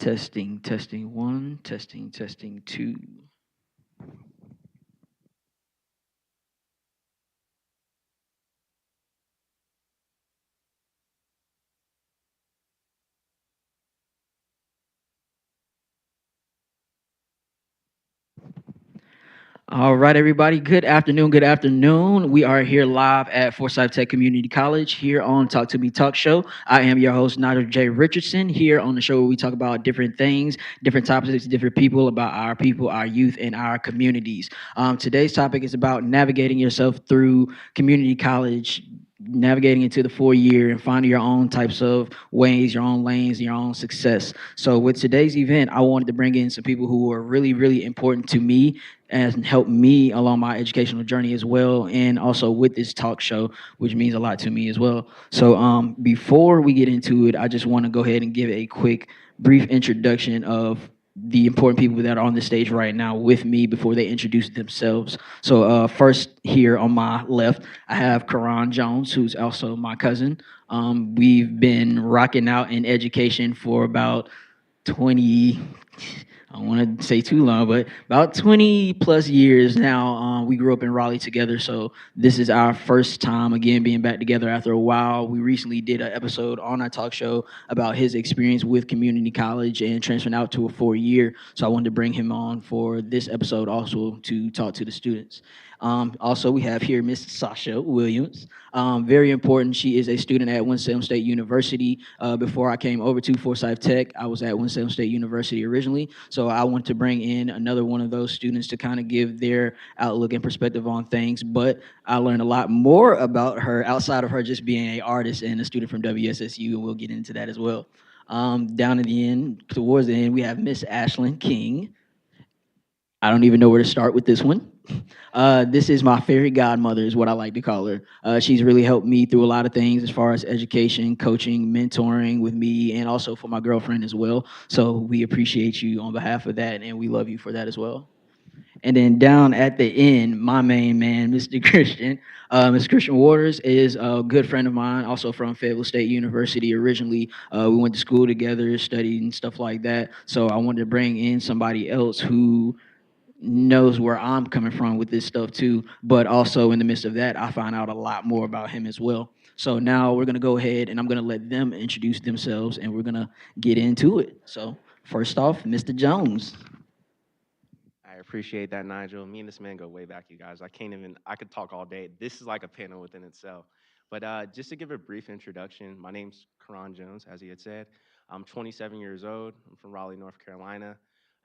Testing, testing one, testing, testing two. All right, everybody. Good afternoon. Good afternoon. We are here live at Forsyth Tech Community College here on Talk to Me Talk Show. I am your host, Nigel J. Richardson. Here on the show, where we talk about different things, different topics, different people, our youth, and our communities. Today's topic is about navigating yourself through community college, navigating into the 4 year and finding your own types of ways, your own lanes, your own success. So, with today's event, I wanted to bring in some people who are really, really important to me and helped me along my educational journey as well, and also with this talk show, which means a lot to me as well. So, before we get into it, I just want to go ahead and give a quick, brief introduction of the important people that are on the stage right now with me before they introduce themselves. So, first here on my left, I have Karan Jones, who's also my cousin. We've been rocking out in education for about 20, I don't want to say too long, but about 20 plus years now. We grew up in Raleigh together, so this is our first time again being back together after a while. We recently did an episode on our talk show about his experience with community college and transferring out to a 4 year. So I wanted to bring him on for this episode also to talk to the students. Also, we have here Miss Sasha Williams. Very important. She is a student at Winston State University. Before I came over to Forsyth Tech, I was at Winston State University originally. So I want to bring in another one of those students to kind of give their outlook and perspective on things. But I learned a lot more about her outside of her just being an artist and a student from WSSU, and we'll get into that as well. Down at the end, towards the end, we have Miss Ashlyn King. I don't even know where to start with this one. This is my fairy godmother, is what I like to call her. She's really helped me through a lot of things as far as education, coaching, mentoring with me, and also for my girlfriend as well. So we appreciate you on behalf of that, and we love you for that as well. And then down at the end, my main man, Mr. Christian. Mr. Christian Waters is a good friend of mine, also from Fayetteville State University originally. We went to school together, studied and stuff like that. So I wanted to bring in somebody else who knows where I'm coming from with this stuff too. But also in the midst of that, I find out a lot more about him as well. So now we're gonna go ahead and I'm gonna let them introduce themselves and we're gonna get into it. So first off, Mr. Jones. I appreciate that, Nigel. Me and this man go way back, you guys. I could talk all day. This is like a panel within itself. But just to give a brief introduction, my name's Karan Jones, as he had said. I'm 27 years old. I'm from Raleigh, North Carolina.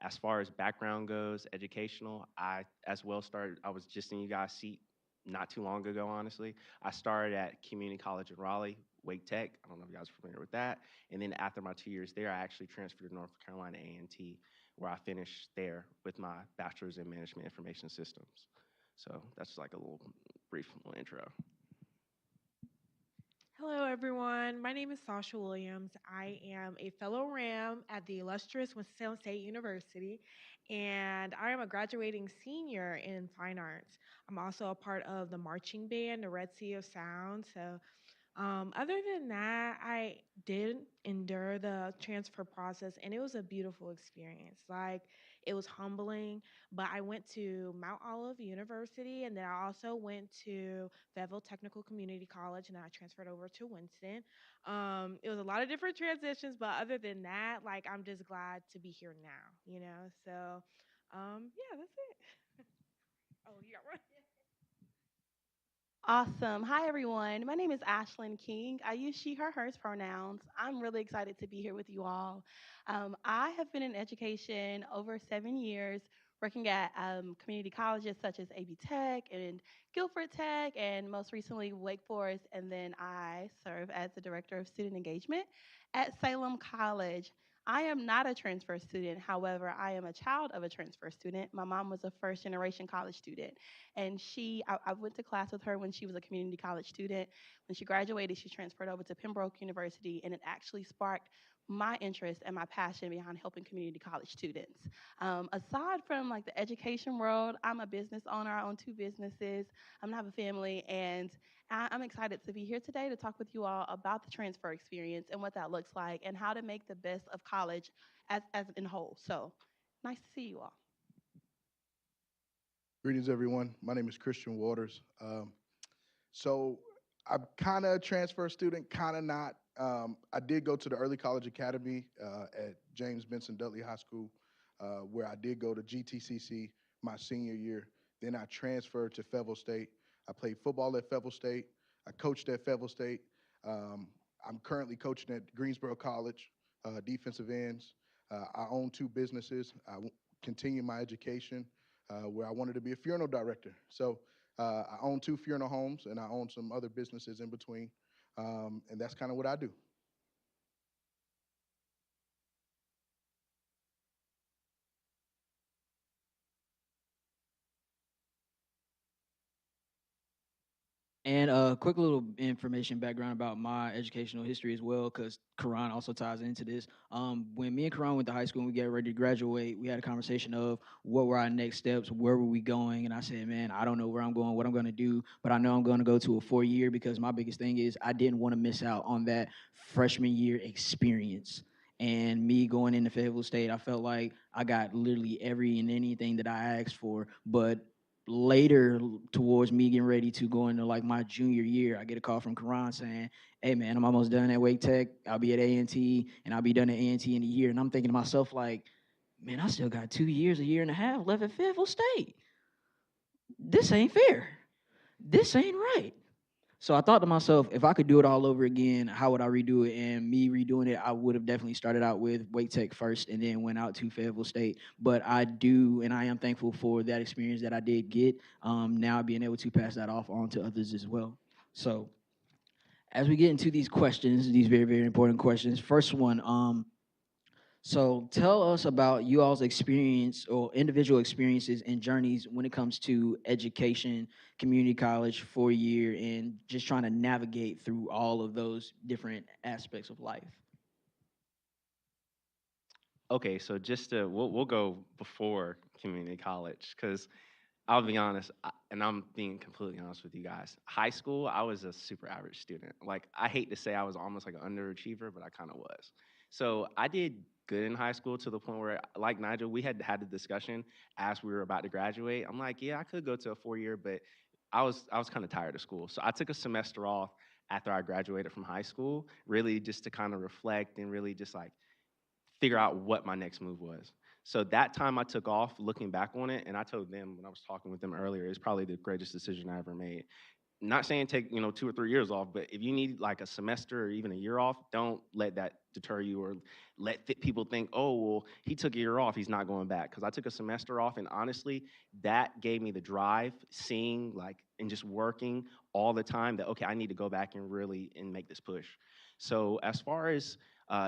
As far as background goes, educational, I as well started, I was just in you guys' seat not too long ago, honestly. I started at Community College in Raleigh, Wake Tech. I don't know if you guys are familiar with that. And then after my 2 years there, I actually transferred to North Carolina A&T where I finished there with my bachelor's in management information systems. So that's like a little brief little intro. Hello, everyone. My name is Sasha Williams. I am a fellow RAM at the illustrious Winston-Salem State University, and I am a graduating senior in fine arts. I'm also a part of the marching band, the Red Sea of Sound. So other than that, I did endure the transfer process and it was a beautiful experience. Like, it was humbling, but I went to Mount Olive University and then I also went to Fayetteville Technical Community College and then I transferred over to Winston. It was a lot of different transitions, but other than that, like, I'm just glad to be here now. So, yeah, that's it. Oh, yeah, right. Awesome. Hi, everyone. My name is Ashlyn King. I use she, her, hers pronouns. I'm really excited to be here with you all. I have been in education over 7 years, working at community colleges such as AB Tech and Guilford Tech, and most recently Wake Forest. And then I serve as the Director of Student Engagement at Salem College. I am not a transfer student. However, I am a child of a transfer student. My mom was a first generation college student. And I went to class with her when she was a community college student. When she graduated, she transferred over to Pembroke University, and it actually sparked my interest and my passion behind helping community college students. Aside from like the education world, I'm a business owner. I own two businesses. I have a family, and I'm excited to be here today to talk with you all about the transfer experience and what that looks like, and how to make the best of college as in whole. So nice to see you all. Greetings, everyone. My name is Christian Waters. So I'm kind of a transfer student, kind of not. I did go to the Early College Academy at James Benson Dudley High School, where I did go to GTCC my senior year. Then I transferred to Fayetteville State. I played football at Fayetteville State. I coached at Fayetteville State. Um, I'm currently coaching at Greensboro College, defensive ends. I own two businesses. Continue my education where I wanted to be a funeral director. So I own two funeral homes and I own some other businesses in between. And that's kind of what I do. And a quick little information background about my educational history as well, because Karan also ties into this. When me and Karan went to high school and we got ready to graduate, we had a conversation of what were our next steps, where were we going, and I said, man, I don't know where I'm going, what I'm going to do, but I know I'm going to go to a 4 year because my biggest thing is I didn't want to miss out on that freshman year experience. And me going into Fayetteville State, I felt like I got literally every and anything that I asked for, but later towards me getting ready to go into like my junior year, I get a call from Karan saying, "Hey man, I'm almost done at Wake Tech. I'll be at A&T and I'll be done at A&T in a year." And I'm thinking to myself like, "Man, I still got 2 years, a year and a half left at Fayetteville State. This ain't fair. This ain't right." So I thought to myself, if I could do it all over again, how would I redo it? And me redoing it, I would have definitely started out with Wake Tech first and then went out to Fayetteville State. But I do, and I am thankful for that experience that I did get. Now being able to pass that off on to others as well. So as we get into these questions, these very, very important questions. First one, so tell us about you all's experience or individual experiences and journeys when it comes to education, community college, 4 year, and just trying to navigate through all of those different aspects of life. Okay, so just to we'll go before community college because I'll be honest, and I'm being completely honest with you guys. High school, I was a super average student. Like, I hate to say I was almost like an underachiever, but I kind of was. So I did good in high school to the point where, like Nigel, we had had the discussion as we were about to graduate. I'm like, yeah, I could go to a 4 year, but I was kind of tired of school. So I took a semester off after I graduated from high school, really just to kind of reflect and really just like figure out what my next move was. So that time I took off, looking back on it, and I told them when I was talking with them earlier, it's probably the greatest decision I ever made. Not saying take 2 or 3 years off, but if you need like a semester or even a year off, don't let that deter you or let people think, oh well, he took a year off, he's not going back. Because I took a semester off, and honestly, that gave me the drive, seeing like and just working all the time that okay, I need to go back and really and make this push. So as far as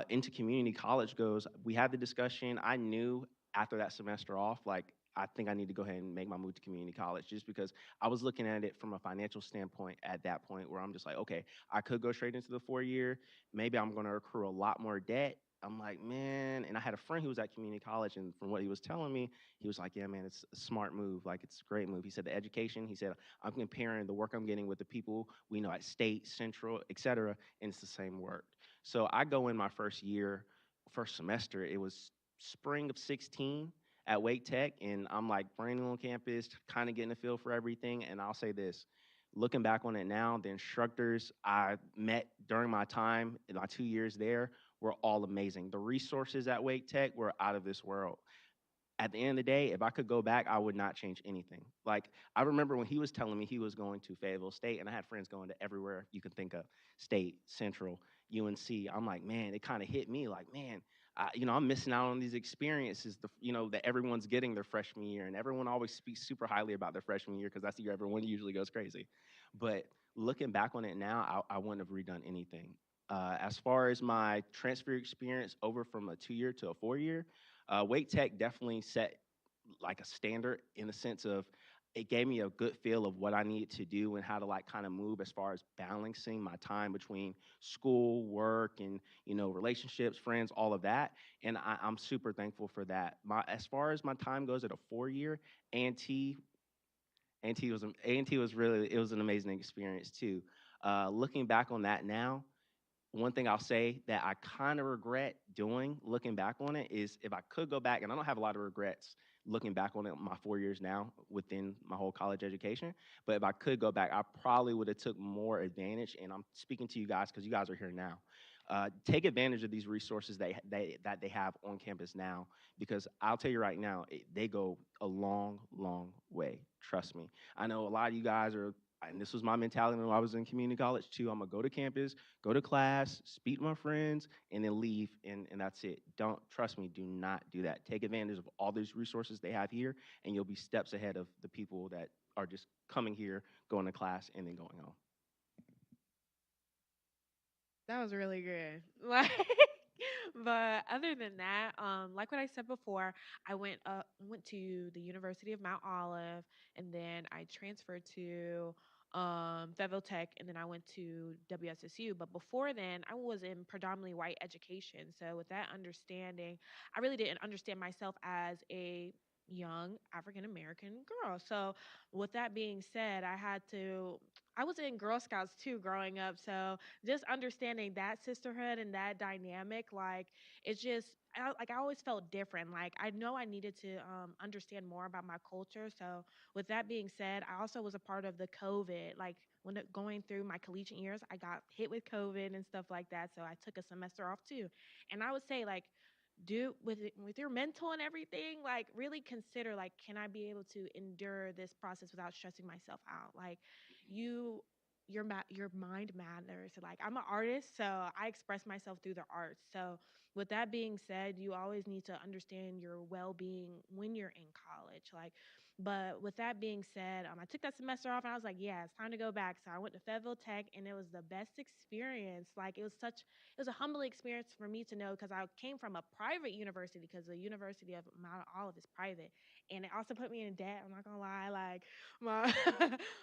into community college goes, we had the discussion. I knew after that semester off, like I think I need to go ahead and make my move to community college just because I was looking at it from a financial standpoint at that point where I'm just like, okay, I could go straight into the 4 year. Maybe I'm going to accrue a lot more debt. I'm like, man, and I had a friend who was at community college, and from what he was telling me, he was like, yeah, man, it's a smart move. Like, it's a great move. He said, the education, he said, I'm comparing the work I'm getting with the people we know at State, Central, et cetera, and it's the same work. So I go in my first year, first semester, it was spring of 16 at Wake Tech, and I'm like brand new on campus, kind of getting a feel for everything. And I'll say this, looking back on it now, the instructors I met during my time, in my 2 years there, were all amazing. The resources at Wake Tech were out of this world. At the end of the day, if I could go back, I would not change anything. Like, I remember when he was telling me he was going to Fayetteville State, and I had friends going to everywhere you can think of, State, Central, UNC. I'm like, man, it kind of hit me like, man, I'm missing out on these experiences, that everyone's getting their freshman year, and everyone always speaks super highly about their freshman year because that's the year everyone usually goes crazy. But looking back on it now, I wouldn't have redone anything. As far as my transfer experience over from a 2 year to a 4 year, Wake Tech definitely set like a standard in the sense of it gave me a good feel of what I needed to do and how to like kind of move as far as balancing my time between school, work, and relationships, friends, all of that. And I'm super thankful for that. My as far as my time goes at a 4 year, A&T A&T was really it was an amazing experience too. Looking back on that now, one thing I'll say that I kind of regret doing, looking back on it, is if I could go back, and I don't have a lot of regrets looking back on it, my 4 years now within my whole college education. But if I could go back, I probably would have took more advantage. And I'm speaking to you guys because you guys are here now. Take advantage of these resources that they have on campus now, because I'll tell you right now, they go a long, long way. Trust me. I know a lot of you guys are, and this was my mentality when I was in community college too. I'm gonna go to campus, go to class, speak to my friends, and then leave, and that's it. Don't, trust me, do not do that. Take advantage of all these resources they have here, and you'll be steps ahead of the people that are just coming here, going to class, and then going home. That was really good. Like, but other than that, like what I said before, I went to the University of Mount Olive, and then I transferred to Fayetteville Tech, and then I went to WSSU. But before then, I was in predominantly white education. So with that understanding, I really didn't understand myself as a young African American girl. So with that being said, I was in Girl Scouts too growing up. So just understanding that sisterhood and that dynamic, like it's just I always felt different. Like I know I needed to understand more about my culture. So with that being said, I also was a part of the COVID. Like going through my collegiate years, I got hit with COVID and stuff like that. So I took a semester off too. And I would say like do with your mental and everything, like really consider like, can I be able to endure this process without stressing myself out? Like you your mind matters. Like I'm an artist, so I express myself through the arts. So with that being said, you always need to understand your well-being when you're in college. Like, but with that being said, I took that semester off and I was like, yeah, it's time to go back. So I went to Fayetteville Tech, and it was the best experience. Like it was a humbling experience for me to know, because I came from a private university, because the University of Mount Olive is private, and it also put me in debt. I'm not gonna lie, like my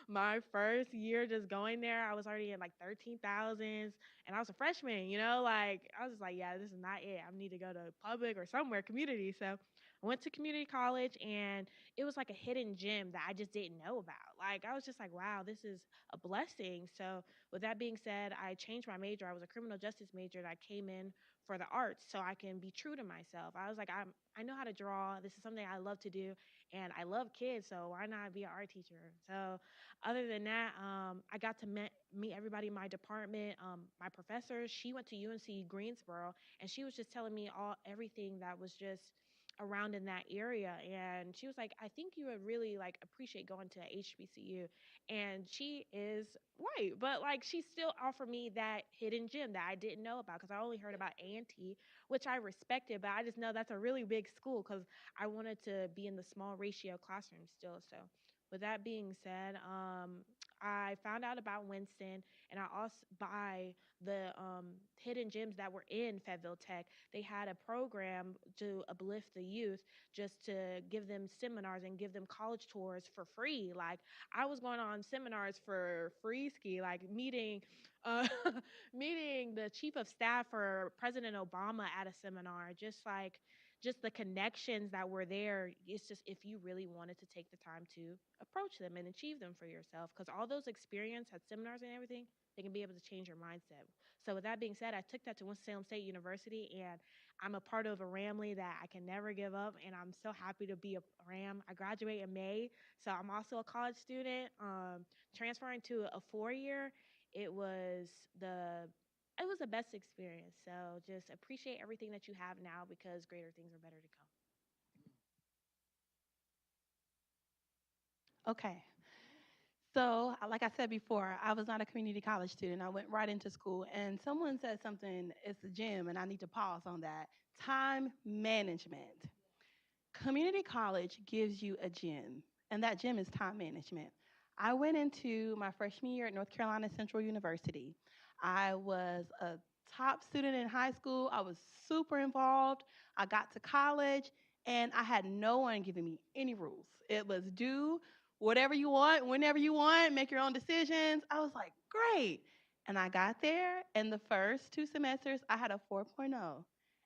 my first year just going there, I was already in like 13,000s, and I was a freshman. Like I was just like, yeah, this is not it. I need to go to public or somewhere community. So I went to community college, and it was like a hidden gem that I just didn't know about. Like I was just like, wow, this is a blessing. So with that being said, I changed my major. I was a criminal justice major, and I came in for the arts so I can be true to myself. I was like, I know how to draw. This is something I love to do, and I love kids, so why not be an art teacher? So other than that, I got to meet everybody in my department. My professor, she went to UNC Greensboro, and she was just telling me everything that was just around in that area. And she was like, I think you would really like appreciate going to HBCU. And she is white, but like she still offered me that hidden gem that I didn't know about, because I only heard about A&T, which I respected, but I just know that's a really big school, because I wanted to be in the small ratio classroom still. So with that being said, I found out about Winston, and I also by the hidden gems that were in Fayetteville Tech. They had a program to uplift the youth, just to give them seminars and give them college tours for free. Like I was going on seminars for free ski, like uh, meeting the chief of staff for President Obama at a seminar, just the connections that were there. It's just if you really wanted to take the time to approach them and achieve them for yourself, because all those experience at seminars and everything, they can be able to change your mindset. So with that being said, I took that to Winston-Salem State University, and I'm a part of a Ramley that I can never give up, and I'm so happy to be a Ram. I graduate in May, so I'm also a college student. Transferring to a 4 year, it was the it was the best experience. So just appreciate everything that you have now, because greater things are better to come. Okay. So, like I said before, I was not a community college student. I went right into school, and someone said something, it's a gym, and I need to pause on that. Time management. Community college gives you a gym, and that gym is time management. I went into my freshman year at North Carolina Central University. I was a top student in high school. I was super involved. I got to college, and I had no one giving me any rules. It was do whatever you want, whenever you want, make your own decisions. I was like, great. And I got there, and the first 2 semesters, I had a 4.0.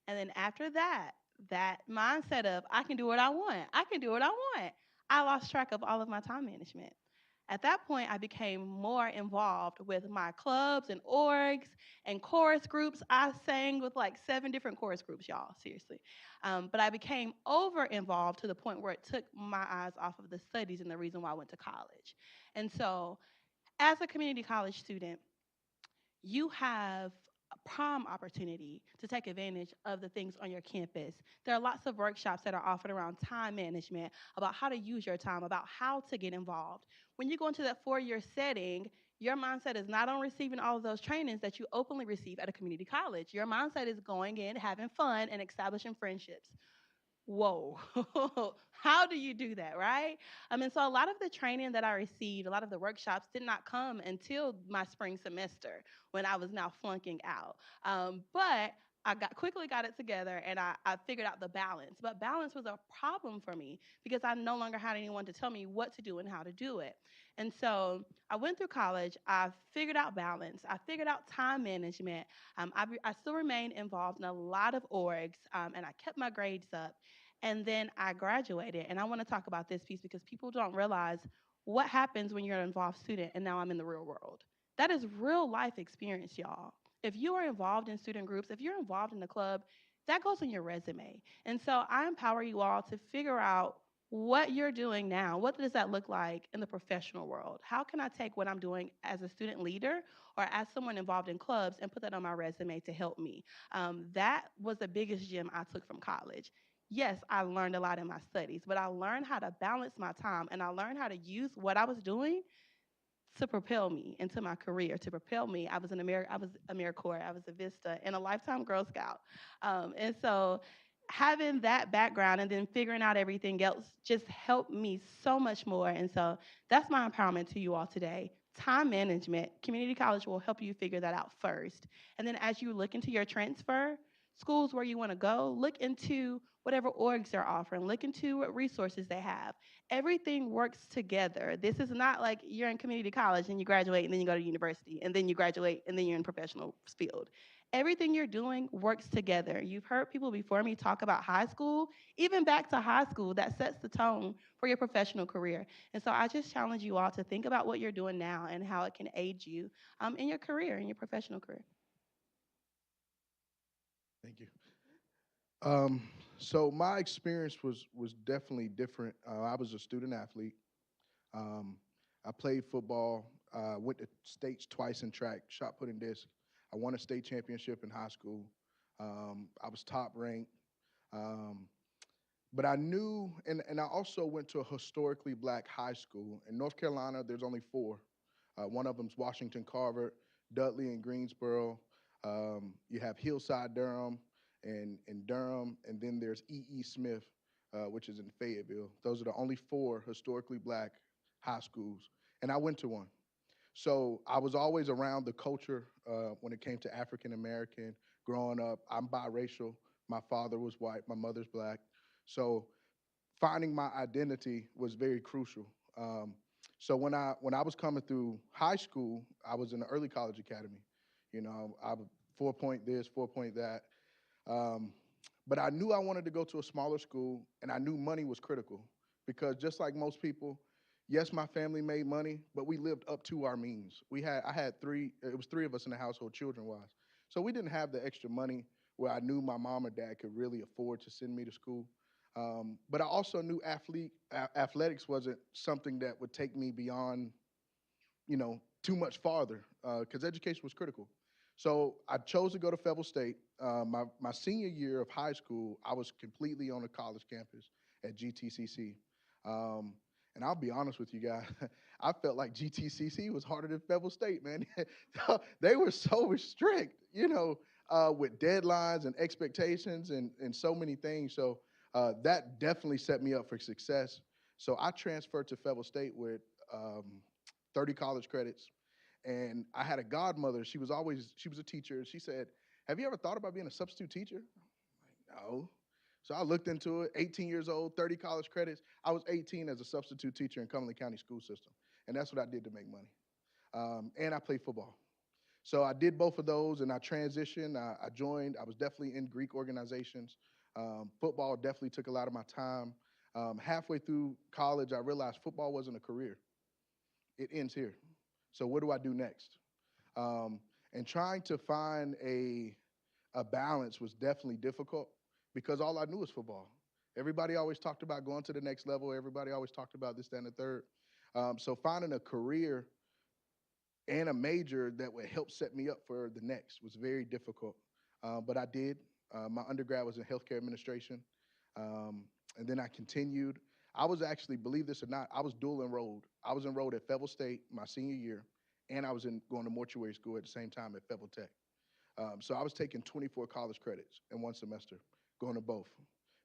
And then after that, that mindset of I can do what I want. I can do what I want. I lost track of all of my time management. At that point, I became more involved with my clubs and orgs and chorus groups. I sang with like 7 different chorus groups, y'all, seriously. But I became over involved to the point where it took my eyes off of the studies and the reason why I went to college. And so, as a community college student, you have a prime opportunity to take advantage of the things on your campus. There are lots of workshops that are offered around time management, about how to use your time, about how to get involved. When you go into that 4-year setting, your mindset is not on receiving all of those trainings that you openly receive at a community college. Your mindset is going in, having fun, and establishing friendships. Whoa, how do you do that, right? And so a lot of the training that I received, a lot of the workshops did not come until my spring semester when I was now flunking out. But I quickly got it together, and I figured out the balance. But balance was a problem for me because I no longer had anyone to tell me what to do and how to do it. And so I went through college. I figured out balance. I figured out time management. I still remained involved in a lot of orgs, and I kept my grades up. And then I graduated. And I want to talk about this piece because people don't realize what happens when you're an involved student and now I'm in the real world. That is real life experience, y'all. If you are involved in student groups, if you're involved in the club, that goes on your resume. And so I empower you all to figure out what you're doing now. What does that look like in the professional world? How can I take what I'm doing as a student leader or as someone involved in clubs and put that on my resume to help me? That was the biggest gem I took from college. Yes, I learned a lot in my studies, but I learned how to balance my time and I learned how to use what I was doing to propel me into my career, to propel me. I was AmeriCorps, I was a Vista, and a lifetime Girl Scout. And so having that background and then figuring out everything else just helped me so much more. And so that's my empowerment to you all today. Time management, community college will help you figure that out first. And then as you look into your transfer, schools where you want to go, look into whatever orgs they're offering, look into what resources they have. Everything works together. This is not like you're in community college and you graduate and then you go to university and then you graduate and then you're in professional field. Everything you're doing works together. You've heard people before me talk about high school, even back to high school, that sets the tone for your professional career. And so I just challenge you all to think about what you're doing now and how it can aid you in your career, in your professional career. Thank you. Um, so my experience was definitely different. I was a student athlete. Um, I played football. Went to states twice in track, shot put and disc. I won a state championship in high school. I was top ranked. Um, but I knew, and I also went to a historically black high school. In North Carolina, there's only four. One of them's Washington Carver, Dudley and Greensboro. You have Hillside Durham and Durham, and then there's E.E. Smith, which is in Fayetteville. Those are the only four historically black high schools, and I went to one. So I was always around the culture when it came to African American. Growing up, I'm biracial. My father was white, my mother's black. So finding my identity was very crucial. So when I was coming through high school, I was in the early college academy. I would 4 point this, 4 point that. Um, but I knew I wanted to go to a smaller school, and I knew money was critical because just like most people, yes, my family made money, but we lived up to our means. I had three. It was three of us in the household, children wise. So we didn't have the extra money where I knew my mom or dad could really afford to send me to school. But I also knew athletics wasn't something that would take me beyond, too much farther because education was critical. So I chose to go to Fayetteville State. My senior year of high school, I was completely on a college campus at GTCC. Um, and I'll be honest with you guys, I felt like GTCC was harder than Fayetteville State, man. They were so strict, with deadlines and expectations and so many things. So that definitely set me up for success. So I transferred to Fayetteville State with um, 30 college credits. And I had a godmother. She was a teacher. She said, "Have you ever thought about being a substitute teacher?" I'm like, no. So I looked into it, 18 years old, 30 college credits. I was 18 as a substitute teacher in Cumberland County school system. And that's what I did to make money. And I played football. So I did both of those and I transitioned. I joined, I was definitely in Greek organizations. Football definitely took a lot of my time. Halfway through college, I realized football wasn't a career. it ends here. So what do I do next? Um, and trying to find a balance was definitely difficult because all I knew was football. Everybody always talked about going to the next level. Everybody always talked about this, that, and the third. So finding a career and a major that would help set me up for the next was very difficult. But I did. My undergrad was in healthcare administration. Um, and then I continued. I was actually, believe this or not, I was dual enrolled. I was enrolled at Fayetteville State my senior year, and I was going to mortuary school at the same time at Fayetteville Tech. So I was taking 24 college credits in one semester, going to both,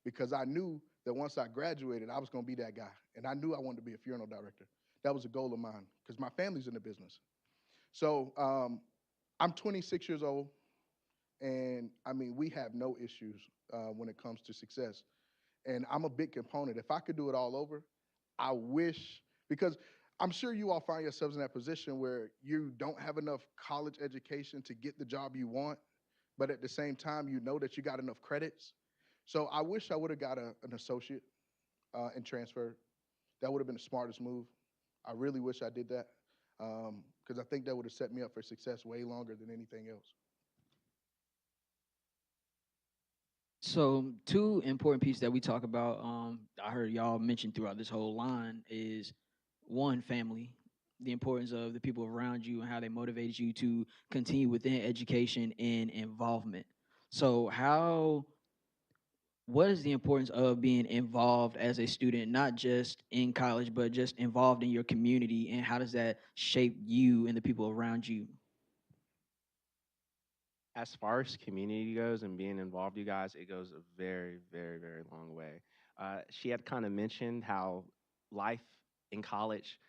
because I knew that once I graduated, I was going to be that guy, and I knew I wanted to be a funeral director. That was a goal of mine because my family's in the business. So I'm 26 years old, and I mean we have no issues when it comes to success. And I'm a big component. If I could do it all over, I wish, because I'm sure you all find yourselves in that position where you don't have enough college education to get the job you want, but at the same time, you know that you got enough credits. So I wish I would have got an associate and transferred. That would have been the smartest move. I really wish I did that because I think that would have set me up for success way longer than anything else. So two important pieces that we talk about, I heard y'all mention throughout this whole line is one, family, the importance of the people around you and how they motivate you to continue within education and involvement. So what is the importance of being involved as a student, not just in college, but just involved in your community, and how does that shape you and the people around you? As far as community goes and being involved, you guys, it goes a very, very, very long way. She had kind of mentioned how life in college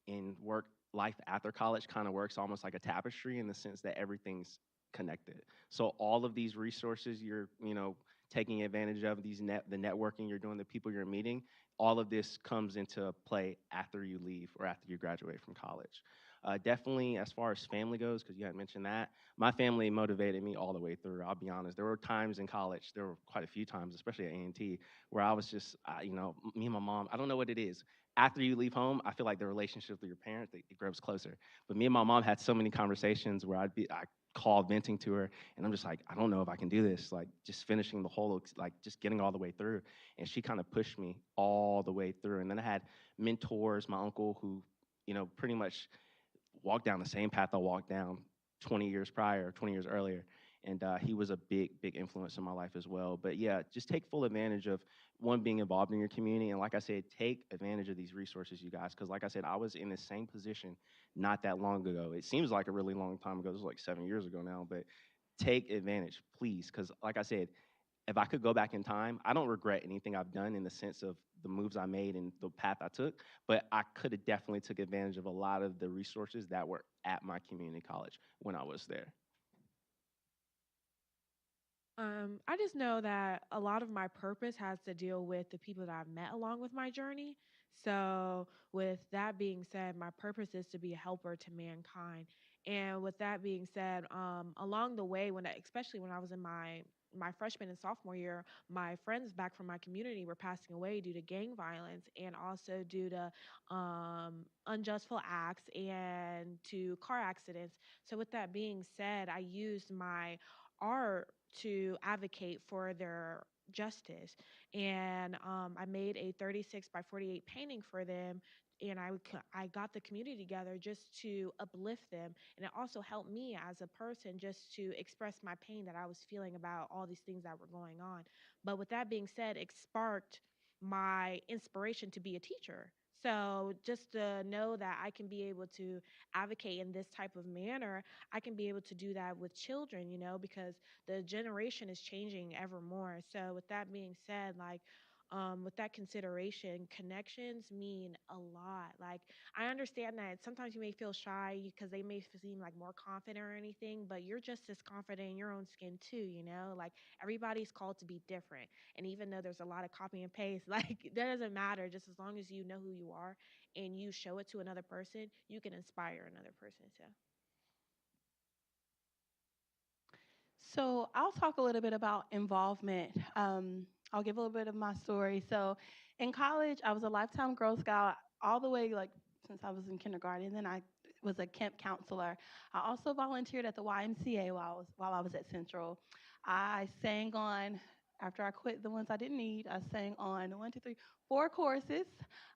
and work life after college kind of works almost like a tapestry in the sense that everything's connected. So all of these resources you're, taking advantage of, the networking you're doing, the people you're meeting, all of this comes into play after you leave or after you graduate from college. Definitely, as far as family goes, because you had mentioned that, my family motivated me all the way through. I'll be honest. There were times in college, there were quite a few times, especially at A&T, where I was just, me and my mom. I don't know what it is. After you leave home, I feel like the relationship with your parents it grows closer. But me and my mom had so many conversations where I called venting to her, and I'm just like, I don't know if I can do this. Like just finishing the whole, like just getting all the way through, and she kind of pushed me all the way through. And then I had mentors, my uncle who, pretty much walked down the same path I walked down 20 years prior, 20 years earlier. And he was a big, big influence in my life as well. But yeah, just take full advantage of one, being involved in your community. And like I said, take advantage of these resources, you guys. Because like I said, I was in the same position not that long ago. It seems like a really long time ago. This was like 7 years ago now. But take advantage, please. Because like I said, if I could go back in time, I don't regret anything I've done in the sense of the moves I made and the path I took, but I could have definitely took advantage of a lot of the resources that were at my community college when I was there. I just know that a lot of my purpose has to deal with the people that I've met along with my journey. So, with that being said, my purpose is to be a helper to mankind. And with that being said, along the way, especially when I was in my freshman and sophomore year, my friends back from my community were passing away due to gang violence and also due to unjustful acts and to car accidents. So, with that being said, I used my art to advocate for their justice. And I made a 36 by 48 painting for them. And I got the community together just to uplift them. And it also helped me as a person just to express my pain that I was feeling about all these things that were going on. But with that being said, it sparked my inspiration to be a teacher. So just to know that I can be able to advocate in this type of manner, I can be able to do that with children, because the generation is changing ever more. So with that being said, like with that consideration, connections mean a lot. Like I understand that sometimes you may feel shy because they may seem like more confident or anything, but you're just as confident in your own skin too. Like everybody's called to be different. And even though there's a lot of copy and paste, like that doesn't matter. Just as long as you know who you are and you show it to another person, you can inspire another person. So So I'll talk a little bit about involvement. I'll give a little bit of my story. So in college, I was a lifetime Girl Scout all the way like since I was in kindergarten. Then I was a camp counselor. I also volunteered at the YMCA while I was at Central. I sang on after I quit the ones I didn't need. I sang on one, two, three, four courses,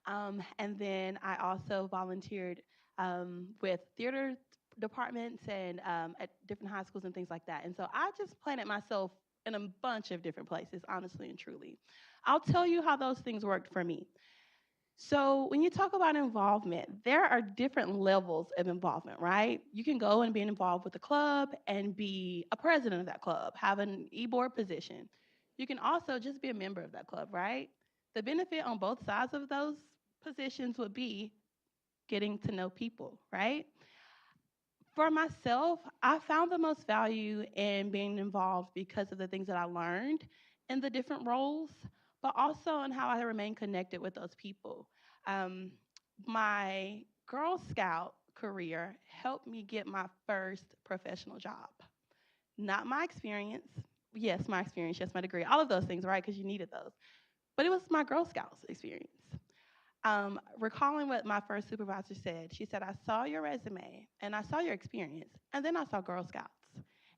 and then I also volunteered with theater departments and at different high schools and things like that. And so I just planted myself in a bunch of different places, honestly and truly. I'll tell you how those things worked for me. So, when you talk about involvement, there are different levels of involvement, right? You can go and be involved with a club and be a president of that club, have an e-board position. You can also just be a member of that club, right? The benefit on both sides of those positions would be getting to know people, right? For myself, I found the most value in being involved because of the things that I learned in the different roles, but also in how I remain connected with those people. Um, my Girl Scout career helped me get my first professional job. Not my experience. Yes, my experience. Yes, my degree. All of those things, right? Because you needed those. But it was my Girl Scouts experience. Recalling what my first supervisor said, she said, I saw your resume and I saw your experience, and then I saw Girl Scouts.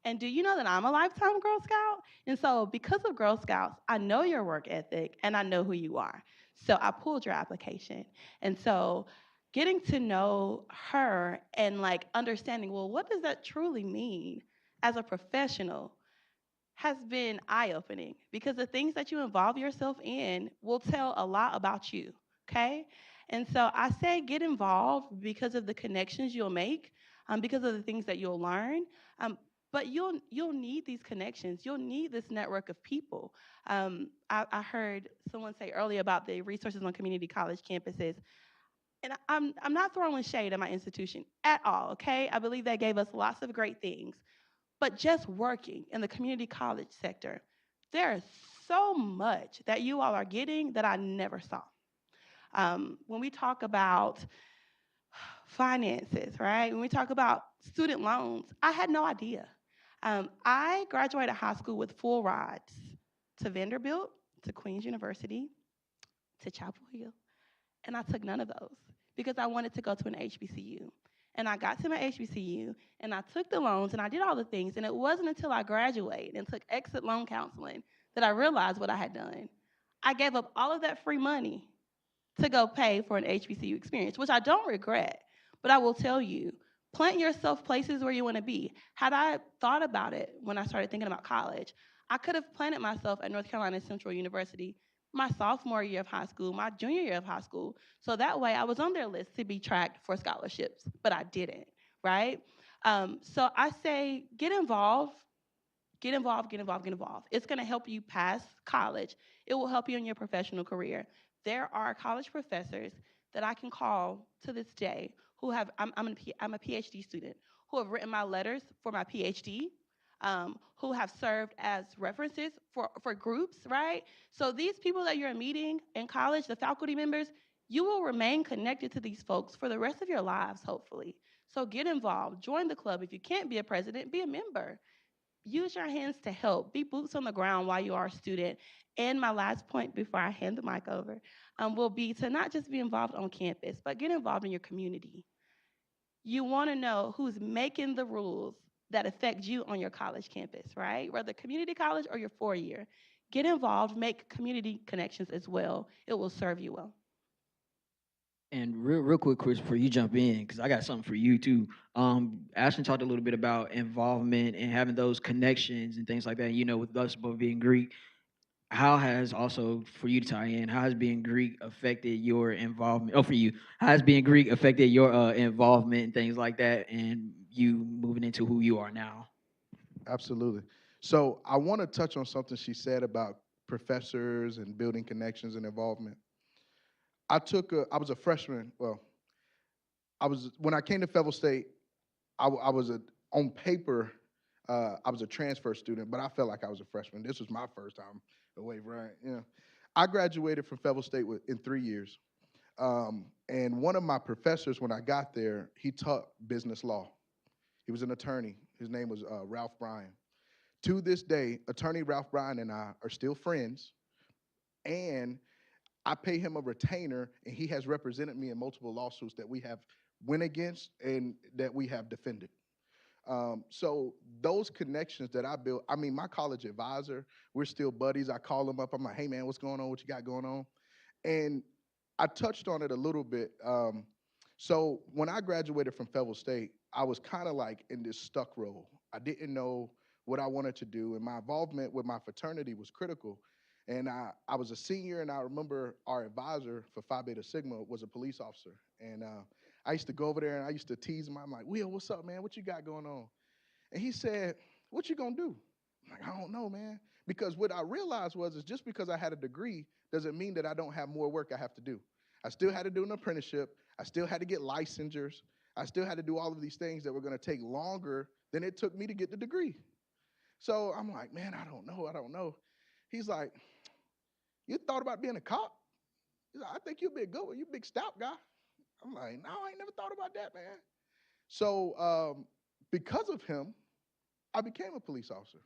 And do you know that I'm a lifetime Girl Scout? And so, because of Girl Scouts, I know your work ethic and I know who you are. So, I pulled your application. And so, getting to know her and like understanding, well, what does that truly mean as a professional has been eye opening because the things that you involve yourself in will tell a lot about you. Okay. And so I say get involved because of the connections you'll make, because of the things that you'll learn. Um, but you'll need these connections. You'll need this network of people. I heard someone say earlier about the resources on community college campuses, and I'm not throwing shade at my institution at all. Okay, I believe they gave us lots of great things, but just working in the community college sector, there is so much that you all are getting that I never saw. When we talk about finances, right? When we talk about student loans, I had no idea. I graduated high school with full rides to Vanderbilt, to Queen's University, to Chapel Hill, and I took none of those because I wanted to go to an HBCU. And I got to my HBCU and I took the loans and I did all the things. And it wasn't until I graduated and took exit loan counseling that I realized what I had done. I gave up all of that free money to go pay for an HBCU experience, which I don't regret. But I will tell you, plant yourself places where you want to be. Had I thought about it when I started thinking about college, I could have planted myself at North Carolina Central University my sophomore year of high school, my junior year of high school. So that way I was on their list to be tracked for scholarships, but I didn't, right? So I say get involved, get involved, get involved, get involved. It's going to help you pass college. It will help you in your professional career. There are college professors that I can call to this day who have, I'm a PhD student, who have written my letters for my PhD, who have served as references for groups, right? So these people that you're meeting in college, the faculty members, you will remain connected to these folks for the rest of your lives, hopefully. So get involved, join the club. If you can't be a president, be a member. Use your hands to help. Be boots on the ground while you are a student. And my last point before I hand the mic over will be to not just be involved on campus, but get involved in your community. You want to know who's making the rules that affect you on your college campus, right? Whether community college or your 4 year. Get involved, make community connections as well. It will serve you well. And real quick, Chris, before you jump in, because I got something for you too. Ashton talked a little bit about involvement and having those connections and things like that. You know, with us both being Greek, how has also for you to tie in? How has being Greek affected your involvement? Oh, for you, how has being Greek affected your involvement and things like that, and you moving into who you are now? Absolutely. So I want to touch on something she said about professors and building connections and involvement. I was a freshman. Well, when I came to Fayetteville State, I was on paper, I was a transfer student, but I felt like I was a freshman. This was my first time away, right? Yeah. I graduated from Fayetteville State in 3 years. And one of my professors, when I got there, he taught business law. He was an attorney. His name was Ralph Bryan. To this day, attorney Ralph Bryan and I are still friends. And I pay him a retainer, and he has represented me in multiple lawsuits that we have went against and that we have defended. So those connections that I built, I mean, my college advisor, we're still buddies. I call him up. I'm like, hey man, what's going on? What you got going on? And I touched on it a little bit. So when I graduated from Fayetteville State, I was kind of like in this stuck role. I didn't know what I wanted to do, and my involvement with my fraternity was critical. And I was a senior, and I remember our advisor for Phi Beta Sigma was a police officer. And I used to go over there and I used to tease him. I'm like, Will, what's up, man? What you got going on? And he said, what you gonna do? I'm like, I don't know, man. Because what I realized was is just because I had a degree doesn't mean that I don't have more work I have to do. I still had to do an apprenticeship. I still had to get licensures. I still had to do all of these things that were gonna take longer than it took me to get the degree. So I'm like, man, I don't know. I don't know. He's like, you thought about being a cop? He's like, I think you'd be a good one. You big stout guy. I'm like, no, I ain't never thought about that, man. So because of him, I became a police officer.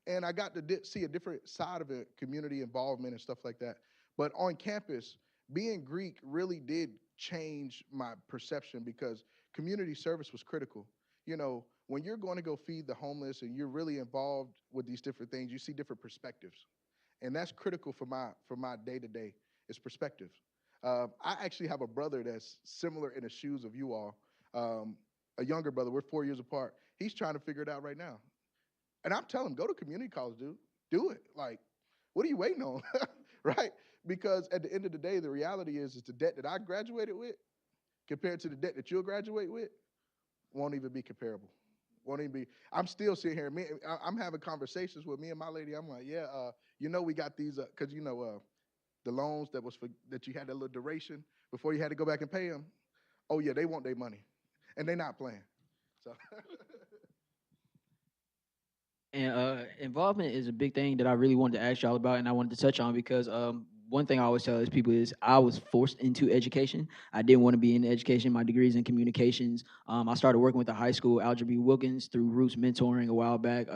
And I got to see a different side of it, community involvement and stuff like that. But on campus, being Greek really did change my perception because community service was critical. You know, when you're going to go feed the homeless and you're really involved with these different things, you see different perspectives, and that's critical for my day to day is perspective. I actually have a brother that's similar in the shoes of you all, a younger brother. We're 4 years apart. He's trying to figure it out right now. And I'm telling him, go to community college, dude. Do it. Like, what are you waiting on? Right? Because at the end of the day, the reality is the debt that I graduated with compared to the debt that you'll graduate with won't even be comparable. Won't even be. I'm still sitting here. I'm having conversations with me and my lady. I'm like, yeah, we got these because the loans that you had that little duration before you had to go back and pay them. Oh yeah, they want their money, and they're not playing. So. And involvement is a big thing that I really wanted to ask y'all about, and I wanted to touch on because one thing I always tell is people is I was forced into education. I didn't want to be in education. My degree is in communications. I started working with the high school, Algebra B. Wilkins, through Roots Mentoring a while back.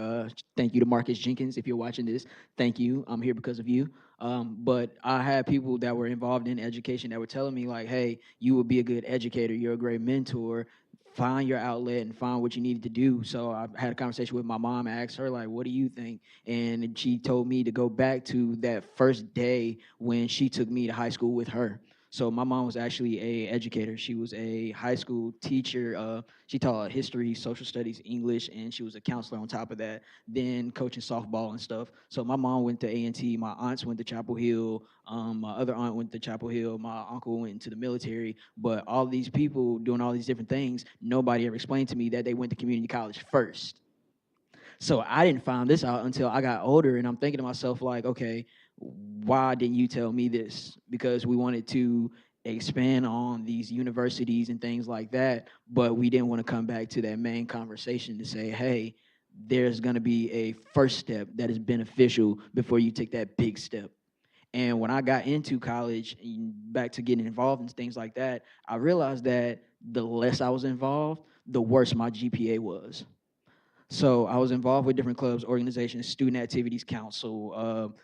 Thank you to Marcus Jenkins if you're watching this. Thank you. I'm here because of you. But I had people that were involved in education that were telling me like, "Hey, you would be a good educator. You're a great mentor. Find your outlet and find what you needed to do." So I had a conversation with my mom. I asked her like, "What do you think?" And she told me to go back to that first day when she took me to high school with her. So my mom was actually a educator. She was a high school teacher. She taught history, social studies, English, and she was a counselor on top of that. Then coaching softball and stuff. So my mom went to A&T. My aunts went to Chapel Hill. My other aunt went to Chapel Hill. My uncle went into the military. But all these people doing all these different things, nobody ever explained to me that they went to community college first. So I didn't find this out until I got older, and I'm thinking to myself like, okay, why didn't you tell me this? Because we wanted to expand on these universities and things like that, but we didn't want to come back to that main conversation to say, hey, there's going to be a first step that is beneficial before you take that big step. And when I got into college and back to getting involved in things like that, I realized that the less I was involved, the worse my GPA was. So I was involved with different clubs, organizations, student activities council,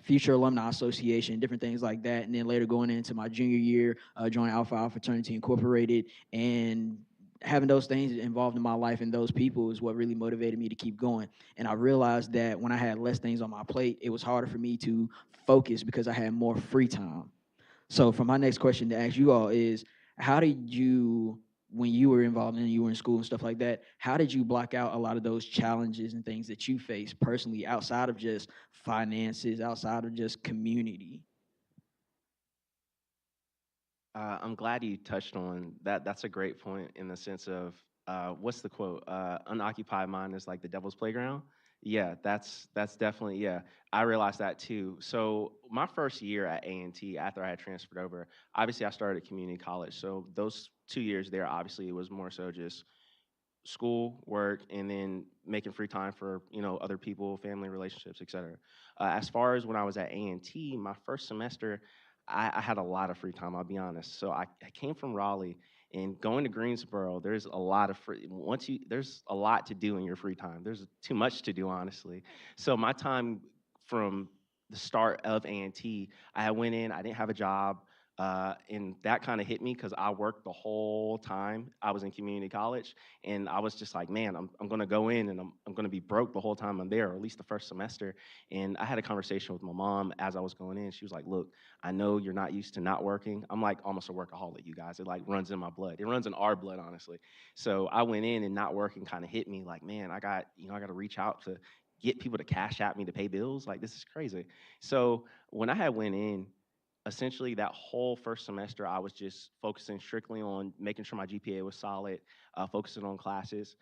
future alumni association, different things like that. And then later going into my junior year, joining Alpha Alpha Fraternity Incorporated, and having those things involved in my life and those people is what really motivated me to keep going. And I realized that when I had less things on my plate, it was harder for me to focus because I had more free time. So for my next question to ask you all is, how did you, when you were involved and you were in school and stuff like that, how did you block out a lot of those challenges and things that you face personally outside of just finances, outside of just community? I'm glad you touched on that. That's a great point in the sense of what's the quote? Unoccupied mind is like the devil's playground. Yeah, that's definitely yeah. I realized that too. So my first year at A&T, after I had transferred over, obviously I started at community college. So those 2 years there, obviously it was more so just school, work, and then making free time for other people, family relationships, etc. As far as when I was at A&T, my first semester, I had a lot of free time. I'll be honest. So I came from Raleigh, and going to Greensboro, there's a lot of free. There's a lot to do in your free time. There's too much to do, honestly. So my time from the start of A&T, I had went in, I didn't have a job, and that kind of hit me because I worked the whole time I was in community college, and I was just like, man, I'm going to go in and I'm going to be broke the whole time I'm there, or at least the first semester. And I had a conversation with my mom as I was going in. She was like, look, I know you're not used to not working. I'm like almost a workaholic, you guys. It like runs in my blood. It runs in our blood, honestly. So I went in and not working kind of hit me like, man, I got to reach out to get people to cash at me to pay bills. Like this is crazy. So when I had went in, essentially that whole first semester, I was just focusing strictly on making sure my GPA was solid, focusing on classes.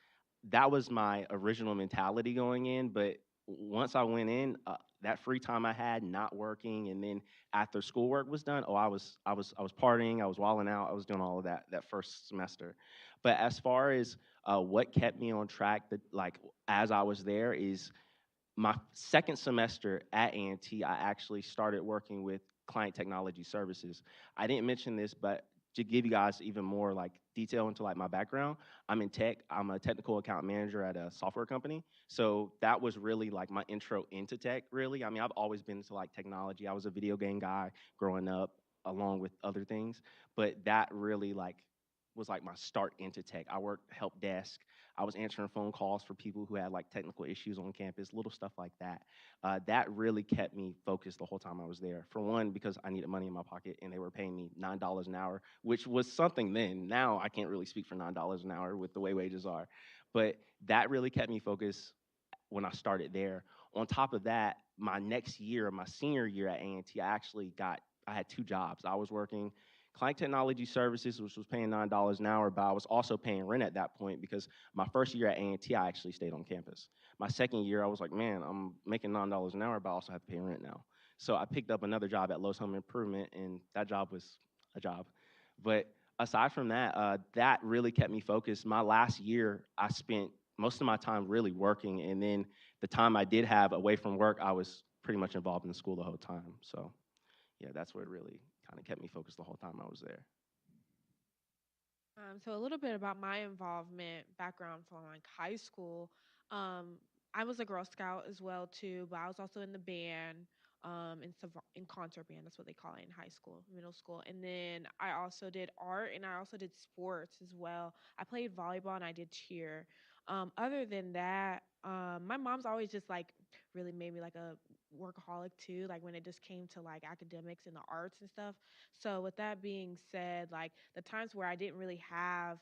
That was my original mentality going in. But once I went in, that free time I had, not working, and then after schoolwork was done, oh, I was partying, I was wilding out, I was doing all of that first semester. But as far as what kept me on track, that like as I was there, is my second semester at A&T, I actually started working with client technology services. I didn't mention this, but to give you guys even more like detail into like my background, I'm in tech. I'm a technical account manager at a software company. So that was really like my intro into tech, really. I mean, I've always been into like technology. I was a video game guy growing up along with other things, but that really like was like my start into tech. I worked help desk. I was answering phone calls for people who had like technical issues on campus, little stuff like that. That really kept me focused the whole time I was there. For one, because I needed money in my pocket and they were paying me $9 an hour, which was something then. Now I can't really speak for $9 an hour with the way wages are. But that really kept me focused when I started there. On top of that, my next year, my senior year at A&T, I had two jobs. I was working client technology services, which was paying $9 an hour, but I was also paying rent at that point because my first year at A&T, I actually stayed on campus. My second year, I was like, man, I'm making $9 an hour, but I also have to pay rent now. So I picked up another job at Lowe's Home Improvement, and that job was a job. But aside from that, that really kept me focused. My last year, I spent most of my time really working, and then the time I did have away from work, I was pretty much involved in school the whole time. So yeah, that's what really kind of kept me focused the whole time I was there. So a little bit about my involvement background from like high school. Um, I was a Girl Scout as well too, but I was also in the band, in concert band. That's what they call it in high school, middle school. And then I also did art and I also did sports as well. I played volleyball and I did cheer. Other than that, my mom's always just like really made me like a workaholic too. Like when it just came to like academics and the arts and stuff. So with that being said, like the times where I didn't really have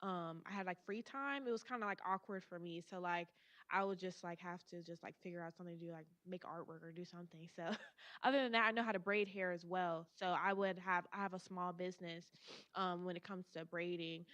I had like free time, it was kind of like awkward for me. So like I would just like have to just like figure out something to do, like make artwork or do something. So other than that, I know how to braid hair as well. So I have a small business when it comes to braiding.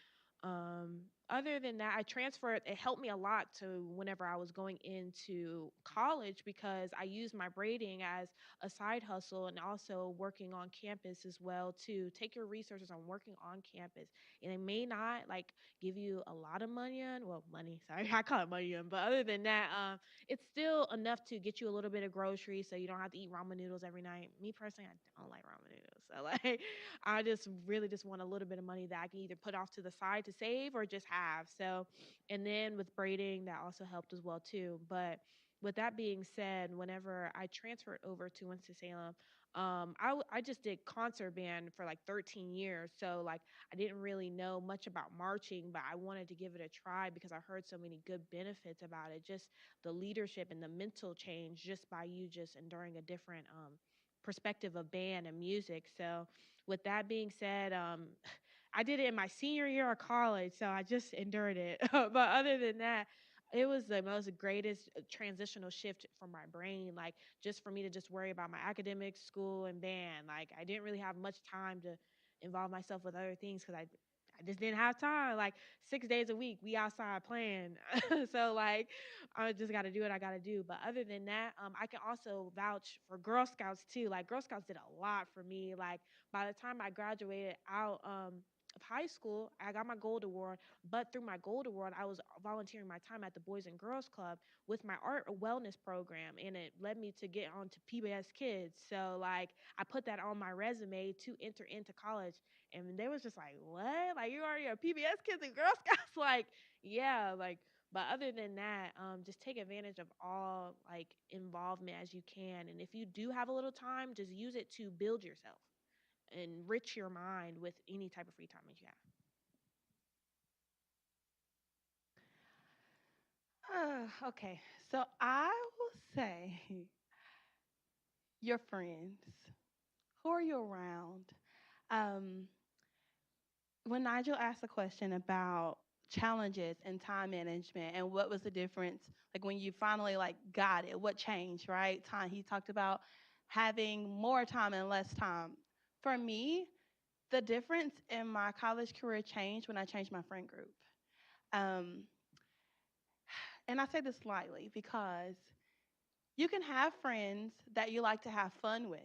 Other than that, I transferred. It helped me a lot to whenever I was going into college because I used my braiding as a side hustle and also working on campus as well to take your resources on working on campus. And it may not like give you a lot of money on, well, money, sorry, I call it money on, but other than that, it's still enough to get you a little bit of groceries so you don't have to eat ramen noodles every night. Me personally, I don't like ramen noodles. So like I just really just want a little bit of money that I can either put off to the side to save or just have. So, and then with braiding, that also helped as well too. But with that being said, whenever I transferred over to Winston-Salem, I just did concert band for like 13 years. So like I didn't really know much about marching, but I wanted to give it a try because I heard so many good benefits about it. Just the leadership and the mental change just by you just enduring a different perspective of band and music. So with that being said, I did it in my senior year of college, so I just endured it. But other than that, it was the most greatest transitional shift for my brain. Like just for me to just worry about my academics, school, and band. Like I didn't really have much time to involve myself with other things because I just didn't have time. Like 6 days a week, we outside playing. So like I just got to do what I got to do. But other than that, I can also vouch for Girl Scouts too. Like Girl Scouts did a lot for me. Like by the time I graduated out of high school, I got my gold award. But through my gold award, I was volunteering my time at the Boys and Girls Club with my art wellness program, and it led me to get onto PBS Kids. So like I put that on my resume to enter into college, and they was just like, "What? Like you already a PBS Kids and Girl Scouts?" Like, yeah, like But other than that, just take advantage of all like involvement as you can. And if you do have a little time, just use it to build yourself, enrich your mind with any type of free time that you have. Okay, so I will say your friends. Who are you around? Um, when Nigel asked a question about challenges and time management and what was the difference, like when you finally like got it, what changed, right? Time. He talked about having more time and less time. For me, the difference in my college career changed when I changed my friend group. Um, and I say this lightly because you can have friends that you like to have fun with,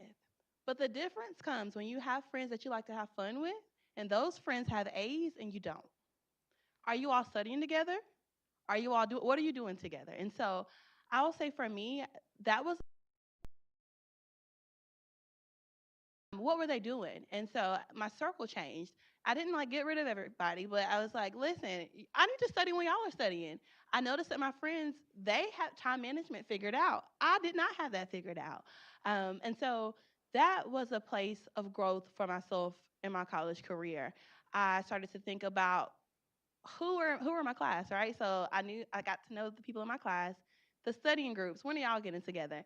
but the difference comes when you have friends that you like to have fun with, and those friends have A's and you don't. Are you all studying together? Are you all do what are you doing together? And so I will say for me, that was what were they doing? And so my circle changed. I didn't like get rid of everybody, but I was like, listen, I need to study when y'all are studying. I noticed that my friends, they have time management figured out. I did not have that figured out. And so that was a place of growth for myself in my college career. I started to think about who are my class, right? So I got to know the people in my class, the studying groups. When are y'all getting together?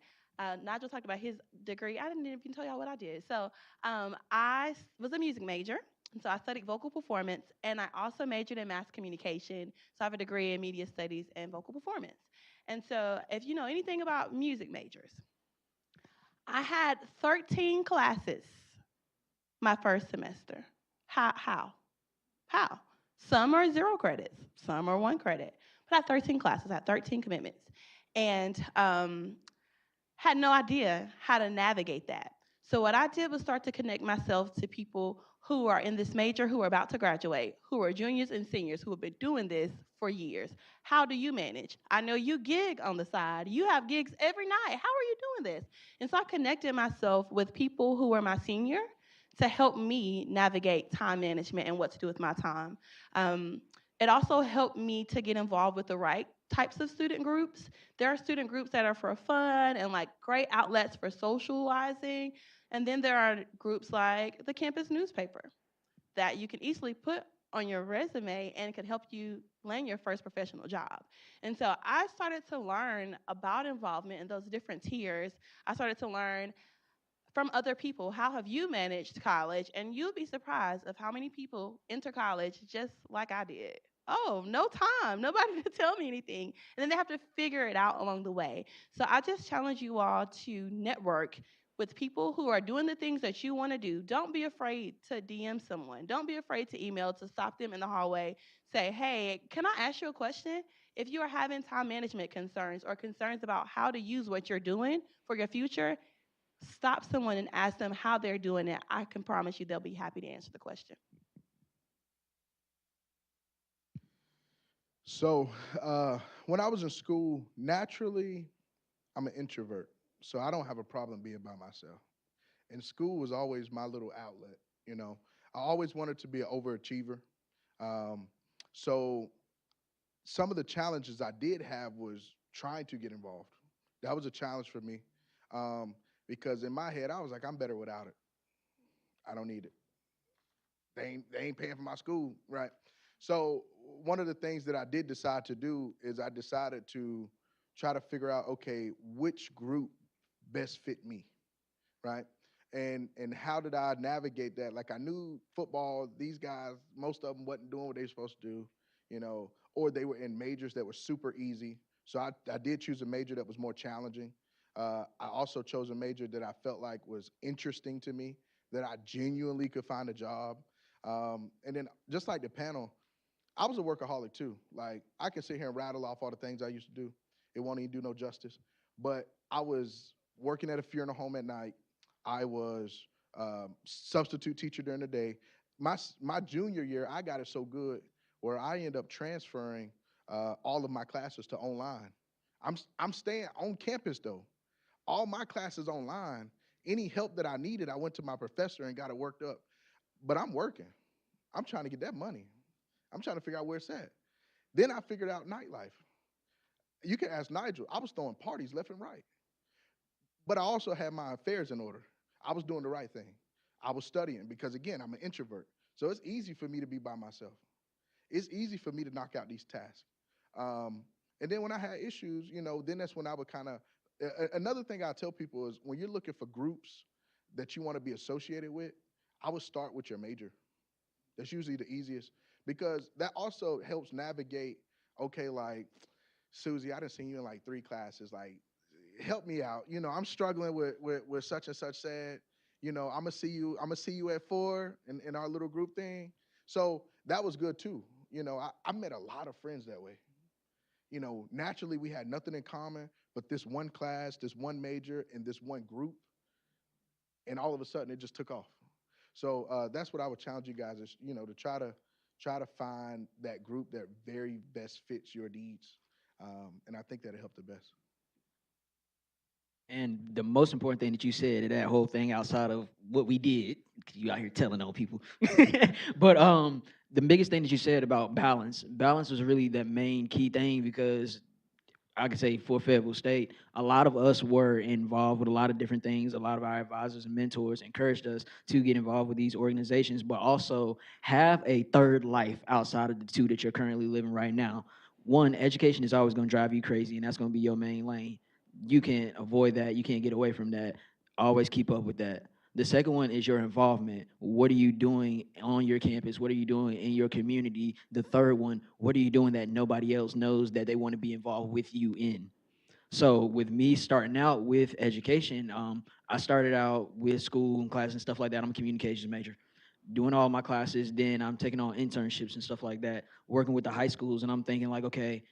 Nigel talked about his degree. I didn't even tell y'all what I did. So was a music major. And so I studied vocal performance, and I also majored in mass communication. So I have a degree in media studies and vocal performance. And so if you know anything about music majors, I had 13 classes my first semester. How? How? Some are 0 credits, some are 1 credit. But I had 13 classes, I had 13 commitments, and had no idea how to navigate that. So what I did was start to connect myself to people who are in this major, who are about to graduate, who are juniors and seniors, who have been doing this for years. How do you manage? I know you gig on the side. You have gigs every night. How are you doing this? And so I connected myself with people who were my senior to help me navigate time management and what to do with my time. Um, it also helped me to get involved with the right types of student groups. There are student groups that are for fun and like great outlets for socializing. And then there are groups like the campus newspaper that you can easily put on your resume and can help you land your first professional job. And so I started to learn about involvement in those different tiers. I started to learn from other people. How have you managed college? And you'll be surprised of how many people enter college just like I did. Oh, no time, nobody to tell me anything. And then they have to figure it out along the way. So I just challenge you all to network with people who are doing the things that you want to do. Don't be afraid to DM someone. Don't be afraid to email, to stop them in the hallway. Say, hey, can I ask you a question? If you are having time management concerns or concerns about how to use what you're doing for your future, stop someone and ask them how they're doing it. I can promise you they'll be happy to answer the question. So, when I was in school, naturally, I'm an introvert. So I don't have a problem being by myself. And school was always my little outlet, you know. I always wanted to be an overachiever. Um, so some of the challenges I did have was trying to get involved. That was a challenge for me um, because in my head I was like, I'm better without it. I don't need it. They ain't paying for my school, right? So one of the things that I did decide to do is I decided to try to figure out, okay, which group best fit me, right? And how did I navigate that? Like I knew football, these guys, most of them wasn't doing what they were supposed to do, you know, or they were in majors that were super easy. So I did choose a major that was more challenging. I also chose a major that I felt like was interesting to me, that I genuinely could find a job. And then just like the panel, I was a workaholic too. Like I can sit here and rattle off all the things I used to do. It won't even do no justice. But I was working at a funeral home at night. I was substitute teacher during the day. My junior year, I got it so good where I ended up transferring all of my classes to online. I'm staying on campus though. All my classes online. Any help that I needed, I went to my professor and got it worked up. But I'm working. I'm trying to get that money. I'm trying to figure out where it's at. Then I figured out nightlife. you can ask Nigel. I was throwing parties left and right, but I also had my affairs in order. I was doing the right thing. I was studying because again, I'm an introvert, so it's easy for me to be by myself. It's easy for me to knock out these tasks. Um, and then when I had issues, then that's when I would kind of. Another thing I tell people is when you're looking for groups that you want to be associated with, I would start with your major. That's usually the easiest because that also helps navigate. Okay, like Susie, I didn't see you in like 3 classes. Like, help me out. I'm struggling with such and such. Said, I'm gonna see you. I'm gonna see you at 4 in our little group thing. So that was good too. I met a lot of friends that way. Naturally we had nothing in common, but this one class, this one major, and this one group, and all of a sudden it just took off. So that's what I would challenge you guys is to try to find that group that very best fits your needs, and I think that'll help the best. And the most important thing that you said in that whole thing, outside of what we did, 'cause you out here telling on people, but the biggest thing that you said about balance, balance was really the main key thing because I could say for Fayetteville State, a lot of us were involved with a lot of different things. A lot of our advisors and mentors encouraged us to get involved with these organizations, but also have a third life outside of the two that you're currently living right now. One, education is always going to drive you crazy, and that's going to be your main lane. You can't avoid that. You can't get away from that. Always keep up with that. The second one is your involvement. What are you doing on your campus? What are you doing in your community? The third one, what are you doing that nobody else knows that they want to be involved with you in? So with me starting out with education, I started out with school and class and stuff like that. I'm a communications major, doing all my classes. Then I'm taking on internships and stuff like that, working with the high schools. And I'm thinking like, okay,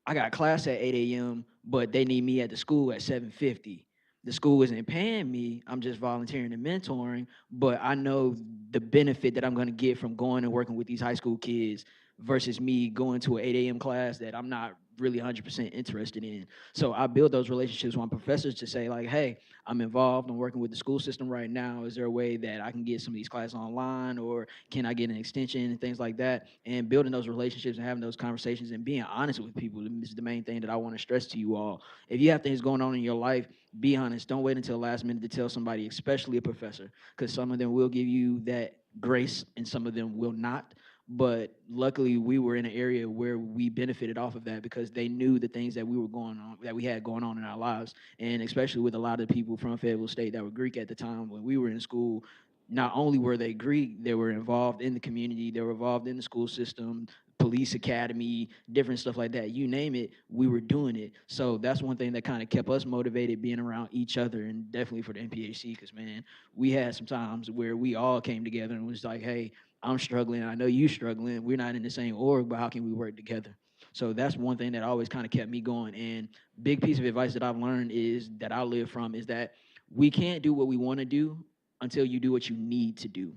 I got class at 8 a.m., but they need me at the school at 7:50. The school isn't paying me. I'm just volunteering and mentoring, but I know the benefit that I'm going to get from going and working with these high school kids versus me going to an 8 a.m. class that I'm not really 100% interested in. So I build those relationships with my professors to say like, hey, I'm involved. I'm working with the school system right now. Is there a way that I can get some of these classes online, or can I get an extension and things like that? And building those relationships and having those conversations and being honest with people is the main thing that I want to stress to you all. If you have things going on in your life, be honest. Don't wait until the last minute to tell somebody, especially a professor, because some of them will give you that grace and some of them will not. But luckily, we were in an area where we benefited off of that because they knew the things that we were going on, that we had going on in our lives, and especially with a lot of the people from Fayetteville State that were Greek at the time when we were in school. Not only were they Greek, they were involved in the community, they were involved in the school system, police academy, different stuff like that. You name it, we were doing it. So that's one thing that kind of kept us motivated, being around each other, and definitely for the NPHC, because man, we had some times where we all came together and was like, hey, I'm struggling, I know you struggling. We're not in the same org, but how can we work together? So that's one thing that always kind of kept me going. And big piece of advice that I've learned is that I live from is that we can't do what we want to do until you do what you need to do.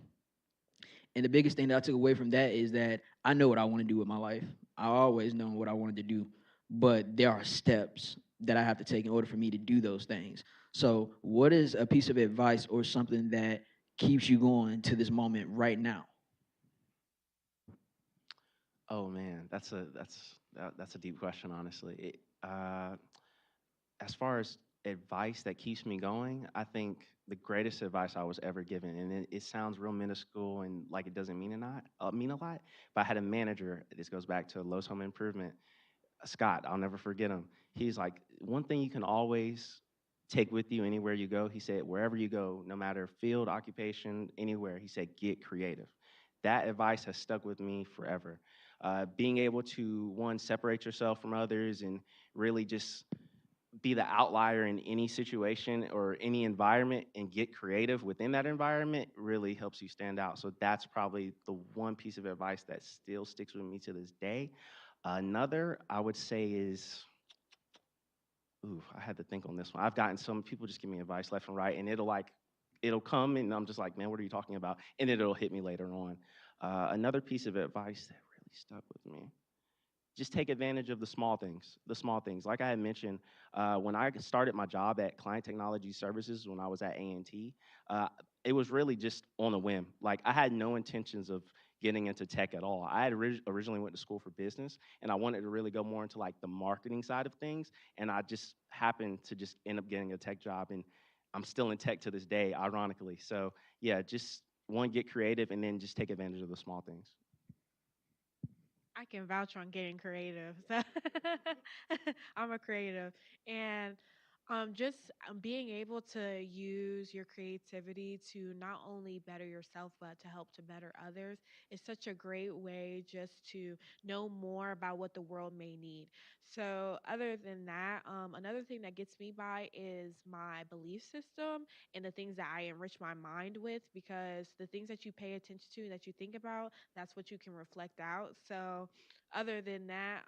And the biggest thing that I took away from that is that I know what I want to do with my life. I always know what I wanted to do, but there are steps that I have to take in order for me to do those things. So, what is a piece of advice or something that keeps you going to this moment right now? Oh man, that's a deep question, honestly. As far as advice that keeps me going, I think the greatest advice I was ever given, and it sounds real minuscule and like it doesn't mean a lot. But I had a manager. This goes back to Lowe's Home Improvement. Scott, I'll never forget him. He's like, one thing you can always take with you anywhere you go. He said, wherever you go, no matter field, occupation, anywhere. He said, get creative. That advice has stuck with me forever. Being able to one separate yourself from others and really just be the outlier in any situation or any environment and get creative within that environment really helps you stand out. So that's probably the one piece of advice that still sticks with me to this day. Another I would say is, ooh, I had to think on this one. I've gotten some people just give me advice left and right, and it'll come, and I'm just like, man, what are you talking about? And it'll hit me later on. Another piece of advice that really stuck with me. just take advantage of the small things. The small things, like I had mentioned, when I started my job at Client Technology Services when I was at A&T, it was really just on a whim. Like I had no intentions of getting into tech at all. I had originally went to school for business, and I wanted to really go more into like the marketing side of things. And I just happened to just end up getting a tech job, and I'm still in tech to this day, ironically. So yeah, just one, get creative, and then just take advantage of the small things. I can vouch on getting creative. So I'm a creative. And just being able to use your creativity to not only better yourself, but to help to better others is such a great way just to know more about what the world may need. So, other than that, another thing that gets me by is my belief system and the things that I enrich my mind with, because the things that you pay attention to and that you think about, that's what you can reflect out. So, other than that,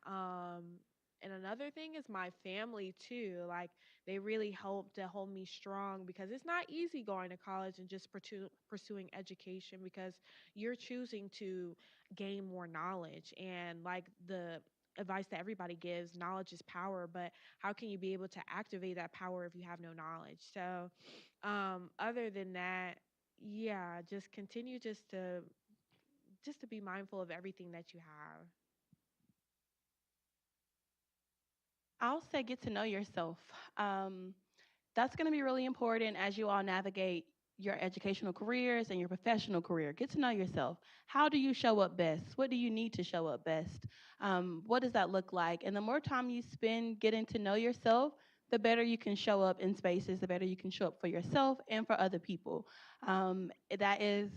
and another thing is my family too. Like they really help to hold me strong because it's not easy going to college and just pursuing education because you're choosing to gain more knowledge. And like the advice that everybody gives, knowledge is power, but how can you be able to activate that power if you have no knowledge? So, other than that, yeah, just continue just to be mindful of everything that you have. I'll say get to know yourself. Um, that's going to be really important as you all navigate your educational careers and your professional career. Get to know yourself. How do you show up best? What do you need to show up best? What does that look like? And the more time you spend getting to know yourself, the better you can show up in spaces, the better you can show up for yourself and for other people. That is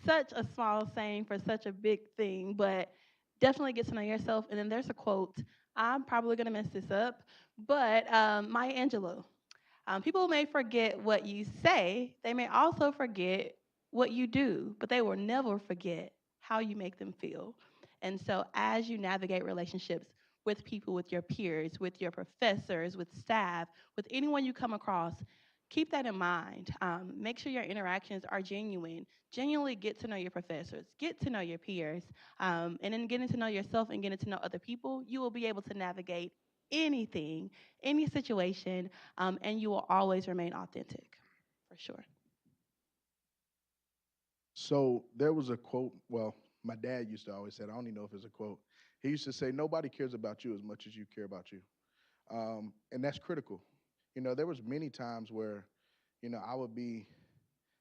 such a small saying for such a big thing, but definitely get to know yourself. And then there's a quote. I'm probably going to mess this up, but Maya Angelou. People may forget what you say, they may also forget what you do, but they will never forget how you make them feel. And so, as you navigate relationships with people, with your peers, with your professors, with staff, with anyone you come across, keep that in mind. Make sure your interactions are genuine. Genuinely get to know your professors, get to know your peers, and then getting to know yourself and getting to know other people, you will be able to navigate anything, any situation, and you will always remain authentic, for sure. So there was a quote. Well, my dad used to always say, I don't even know if it's a quote. He used to say, "Nobody cares about you as much as you care about you," and that's critical. There was many times where, I would be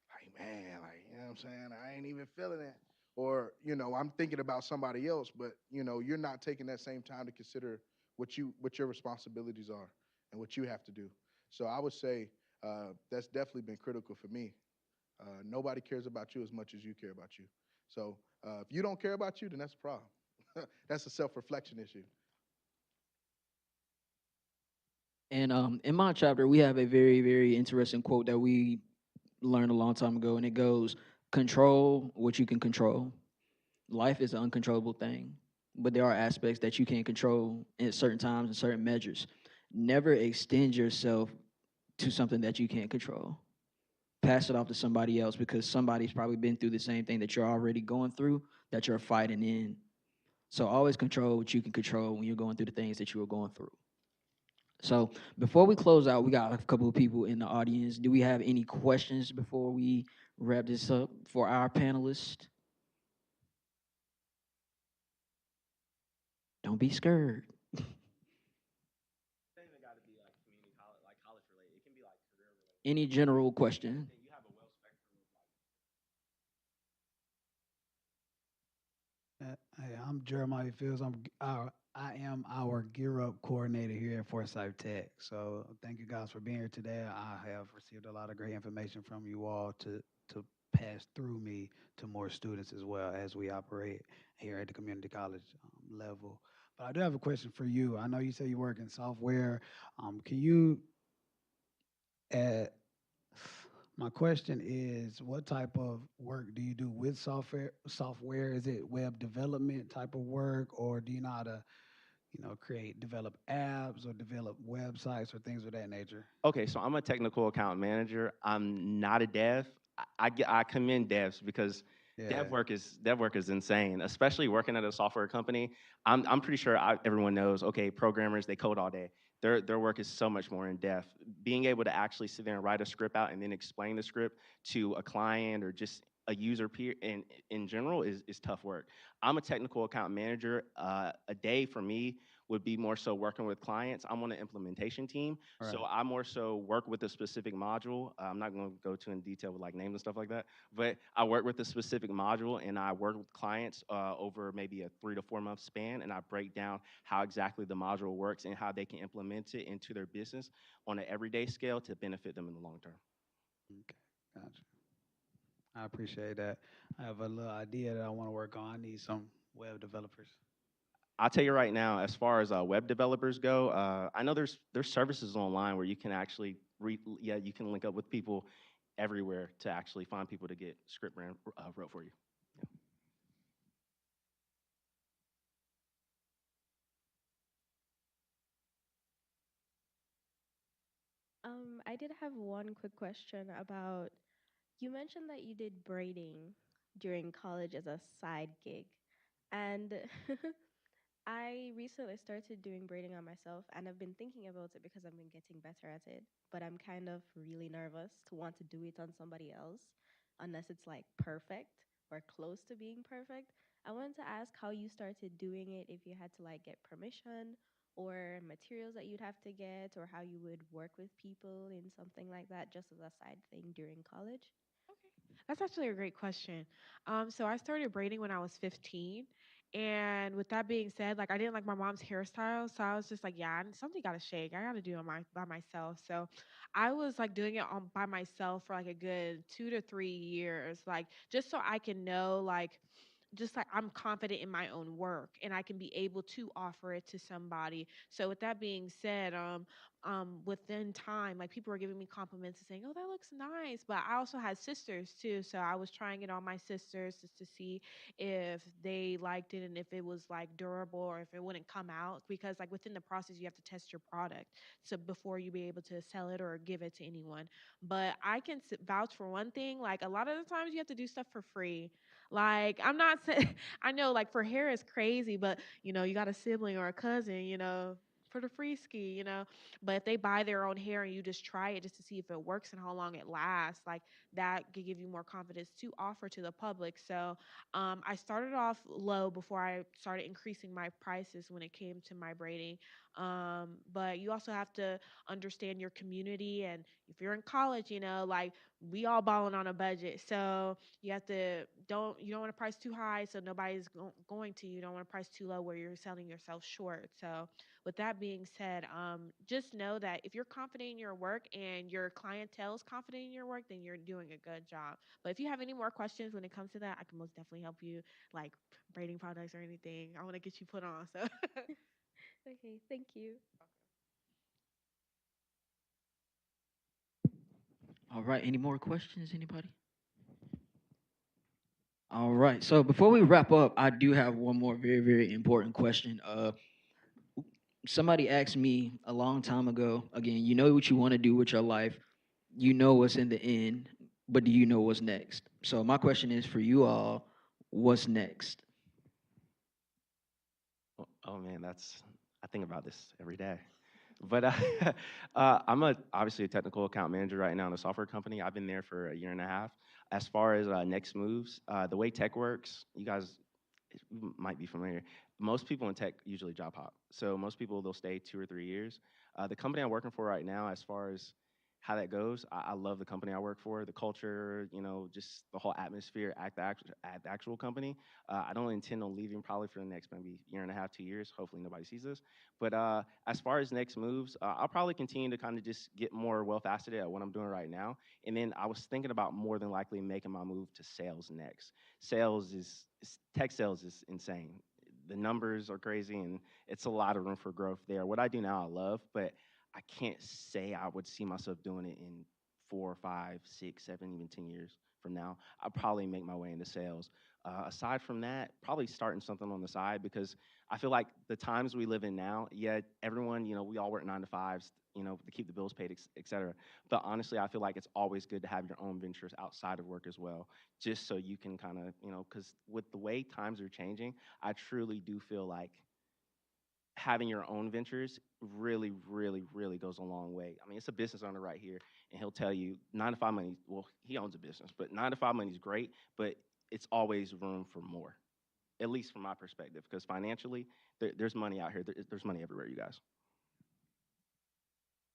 like, man, like, what I'm saying? I ain't even feeling it. Or, I'm thinking about somebody else, but, you're not taking that same time to consider what your responsibilities are and what you have to do. So I would say that's definitely been critical for me. Nobody cares about you as much as you care about you. So if you don't care about you, then that's a problem. That's a self-reflection issue. And in my chapter, we have a very, very interesting quote that we learned a long time ago, and it goes, "Control what you can control. Life is an uncontrollable thing, but there are aspects that you can control in certain times and certain measures. Never extend yourself to something that you can't control. Pass it off to somebody else because somebody's probably been through the same thing that you're already going through, that you're fighting in. So always control what you can control when you're going through the things that you are going through." So before we close out, we got a couple of people in the audience. Do we have any questions before we wrap this up for our panelists? Don't be scared. It doesn't even got to be like community college, like college related. It can be like career related. Any general question? You have a well spectrum of like. Hey, I'm Jeremiah Fields. I am our Gear Up coordinator here at Forsyth Tech. So thank you guys for being here today. I have received a lot of great information from you all to pass through me to more students as well as we operate here at the community college level. But I do have a question for you. I know you say you work in software. Can you add My question is, what type of work do you do with software? Software, is it web development type of work, or do you know how to, develop apps or develop websites or things of that nature? Okay, so I'm a technical account manager. I'm not a dev. I commend devs because Yeah. Dev work is insane, especially working at a software company. I'm pretty sure everyone knows. Okay, programmers, they code all day. Their work is so much more in depth. Being able to actually sit there and write a script out and then explain the script to a client or just a user peer in general is tough work. I'm a technical account manager. A day for me would be more so working with clients. I'm on the implementation team, Right. so I more so work with a specific module. I'm not going to go too in detail with like names and stuff like that, but I work with a specific module and I work with clients over maybe a 3 to 4 month span, and I break down how exactly the module works and how they can implement it into their business on an everyday scale to benefit them in the long term. Okay. Gotcha. I appreciate that. I have a little idea that I want to work on. I need some web developers. I'll tell you right now, as far as web developers go, I know there's services online where you can actually yeah, you can link up with people everywhere to actually find people to get script wrote for you. Yeah. I did have one quick question about you mentioned that you did braiding during college as a side gig. And I recently started doing braiding on myself and I've been thinking about it because I've been getting better at it, but I'm kind of really nervous to want to do it on somebody else unless it's like perfect or close to being perfect. I wanted to ask how you started doing it, if you had to like get permission or materials that you'd have to get, or how you would work with people in something like that just as a side thing during college. Okay. That's actually a great question. So I started braiding when I was 15. And with that being said, like I didn't like my mom's hairstyle. So I was just like, yeah, something gotta shake. I gotta do it by myself. So I was like doing it on by myself for like a good 2 to 3 years, like just so I can know like just like I'm confident in my own work and I can be able to offer it to somebody. So with that being said, within time, like people were giving me compliments and saying, "Oh, that looks nice." But I also had sisters too, so I was trying it on my sisters just to see if they liked it and if it was like durable or if it wouldn't come out. Because like within the process, you have to test your product so before you be able to sell it or give it to anyone. But I can vouch for one thing: like a lot of the times, you have to do stuff for free. Like I'm not saying I know like for hair is crazy, but you got a sibling or a cousin, for the free ski, But if they buy their own hair and you just try it just to see if it works and how long it lasts, like that could give you more confidence to offer to the public. So I started off low before I started increasing my prices when it came to my braiding. But you also have to understand your community, and if you're in college, like we all balling on a budget, so you don't want to price too high so nobody's going to. You don't want to price too low where you're selling yourself short. So with that being said, just know that if you're confident in your work and your clientele is confident in your work, then you're doing a good job. But if you have any more questions when it comes to that, I can most definitely help you, like braiding products or anything. I want to get you put on. So Okay, thank you. All right. Any more questions? Anybody? All right. So before we wrap up, I do have one more very, very important question. Somebody asked me a long time ago. Again, you know what you want to do with your life. You know what's in the end, but do you know what's next? So my question is for you all: what's next? Oh man, that's I think about this every day. But I'm obviously a technical account manager right now in a software company. I've been there for a year and a half. As far as next moves, the way tech works, you guys might be familiar. Most people in tech usually job hop. So most people they'll stay 2 or 3 years. The company I'm working for right now, as far as how that goes, I love the company I work for, the culture, just the whole atmosphere at the actual company. I don't intend on leaving probably for the next maybe year and a half, 2 years. Hopefully nobody sees this. But as far as next moves, I'll probably continue to kind of just get more well faceted at what I'm doing right now. And then I was thinking about more than likely making my move to sales next. Tech sales is insane. The numbers are crazy, and it's a lot of room for growth there. What I do now, I love, but I can't say I would see myself doing it in 4, 5, 6, 7, even 10 years from now, I'll probably make my way into sales. Aside from that, probably starting something on the side because I feel like the times we live in now, yeah, everyone, we all work 9 to 5s, to keep the bills paid, et cetera. But honestly, I feel like it's always good to have your own ventures outside of work as well, just so you can kind of, because with the way times are changing, I truly do feel like having your own ventures really, really, really goes a long way. I mean, it's a business owner right here, and he'll tell you 9 to 5 money. Well, he owns a business, but 9 to 5 money is great, but it's always room for more, at least from my perspective, because financially, there's money out here. There's money everywhere, you guys.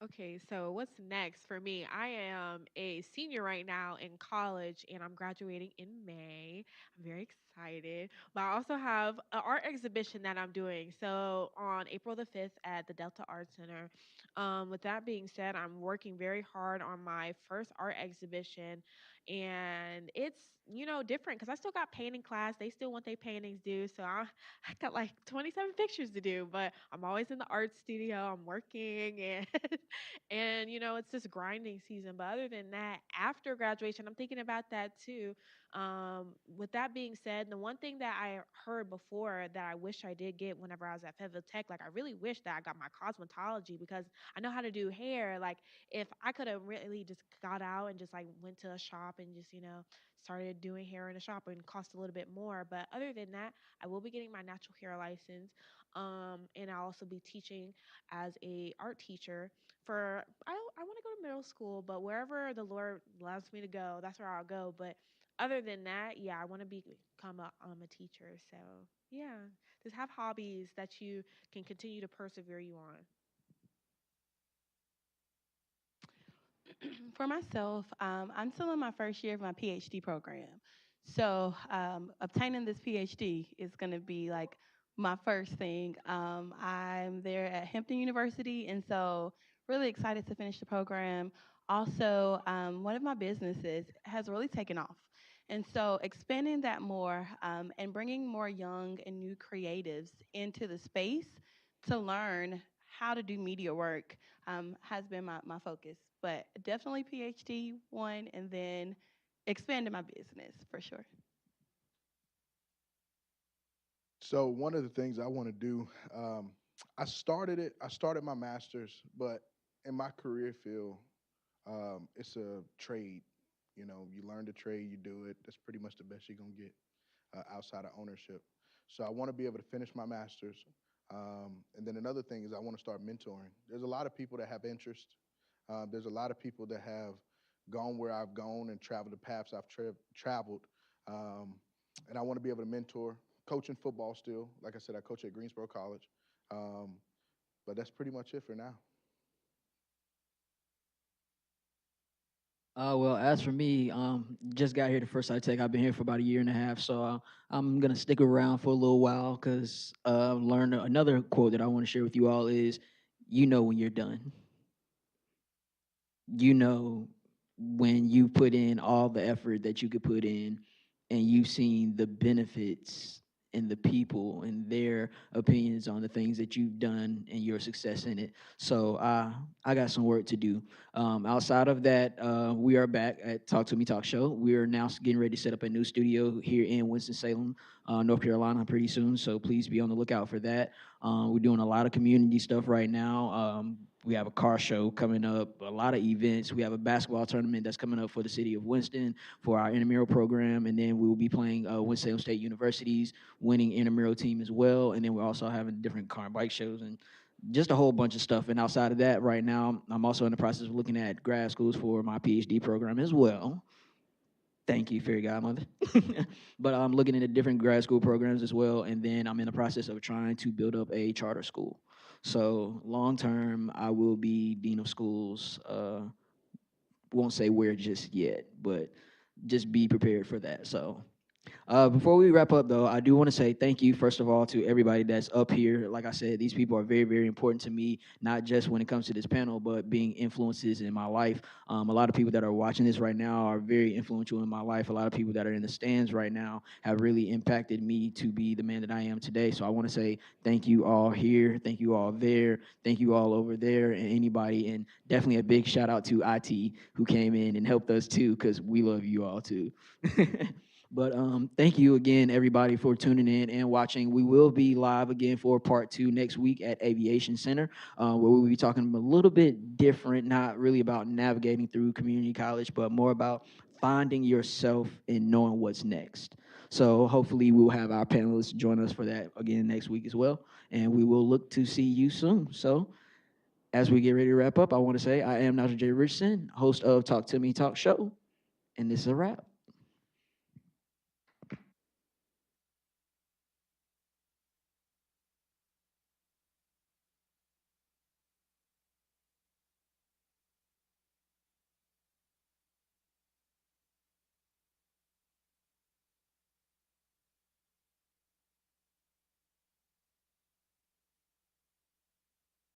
Okay, so what's next for me? I am a senior right now in college and I'm graduating in May. I'm very excited. But I also have an art exhibition that I'm doing. So on April the 5th at the Delta Art Center. With that being said, I'm working very hard on my first art exhibition. And it's, different because I still got painting class. They still want their paintings due. So I got like 27 pictures to do, but I'm always in the art studio. I'm working and and it's just grinding season. But other than that, after graduation, I'm thinking about that too. With that being said, the one thing that I heard before that I wish I did get whenever I was at Fayetteville Tech, like I really wish that I got my cosmetology because I know how to do hair. Like if I could have really just got out and just like went to a shop and just started doing hair in a shop and cost a little bit more. But other than that, I will be getting my natural hair license. And I'll also be teaching as a art teacher for I want to go to middle school, but wherever the Lord allows me to go, that's where I'll go. But other than that, yeah, I want to become a teacher. So yeah, just have hobbies that you can continue to persevere you on. For myself, I'm still in my first year of my PhD program. So, obtaining this PhD is going to be like my first thing. I'm there at Hampton University, and so really excited to finish the program. Also, one of my businesses has really taken off. And so, expanding that more and bringing more young and new creatives into the space to learn how to do media work has been my focus. But definitely PhD one, and then expanding my business for sure. So one of the things I want to do, I started it. I started my master's, but in my career field, it's a trade. You learn the trade, you do it. That's pretty much the best you're gonna get outside of ownership. So I want to be able to finish my master's, and then another thing is I want to start mentoring. There's a lot of people that have interest. There's a lot of people that have gone where I've gone and traveled the paths I've traveled, um, and I want to be able to mentor. Coaching football still, like I said, I coach at Greensboro College, um, but that's pretty much it for now. Well, as for me, just got here to First Sight Tech. I've been here for about a year and a half, so I'm gonna stick around for a little while because learn another quote that I want to share with you all is, "You know when you're done. You know when you put in all the effort that you could put in, and you've seen the benefits and the people and their opinions on the things that you've done and your success in it. So I got some work to do. Outside of that, we are back at Talk to Me Talk Show. We are now getting ready to set up a new studio here in Winston-Salem, North Carolina pretty soon. So please be on the lookout for that. We're doing a lot of community stuff right now. We have a car show coming up, a lot of events. We have a basketball tournament that's coming up for the city of Winston for our intramural program, and then we will be playing Winston State University's winning intramural team as well. And then we're also having different car and bike shows and just a whole bunch of stuff. And outside of that, right now, I'm also in the process of looking at grad schools for my PhD program as well. Thank you, fairy godmother. But I'm looking into different grad school programs as well, and then I'm in the process of trying to build up a charter school. So long term, I will be dean of schools. Won't say where just yet, but just be prepared for that. So Before we wrap up, though, I do want to say thank you, first of all, to everybody that's up here. Like I said, these people are very, very important to me, not just when it comes to this panel, but being influences in my life. A lot of people that are watching this right now are very influential in my life. A lot of people that are in the stands right now have really impacted me to be the man that I am today. So I want to say thank you all here, thank you all there, thank you all over there, and anybody. And definitely a big shout out to IT who came in and helped us too, because we love you all too. But thank you again, everybody, for tuning in and watching. We will be live again for part 2 next week at Aviation Center, where we'll be talking a little bit different, not really about navigating through community college, but more about finding yourself and knowing what's next. So hopefully we'll have our panelists join us for that again next week as well, and we will look to see you soon. So as we get ready to wrap up, I want to say I am Nigel J. Richardson, host of Talk to Me Talk Show, and this is a wrap.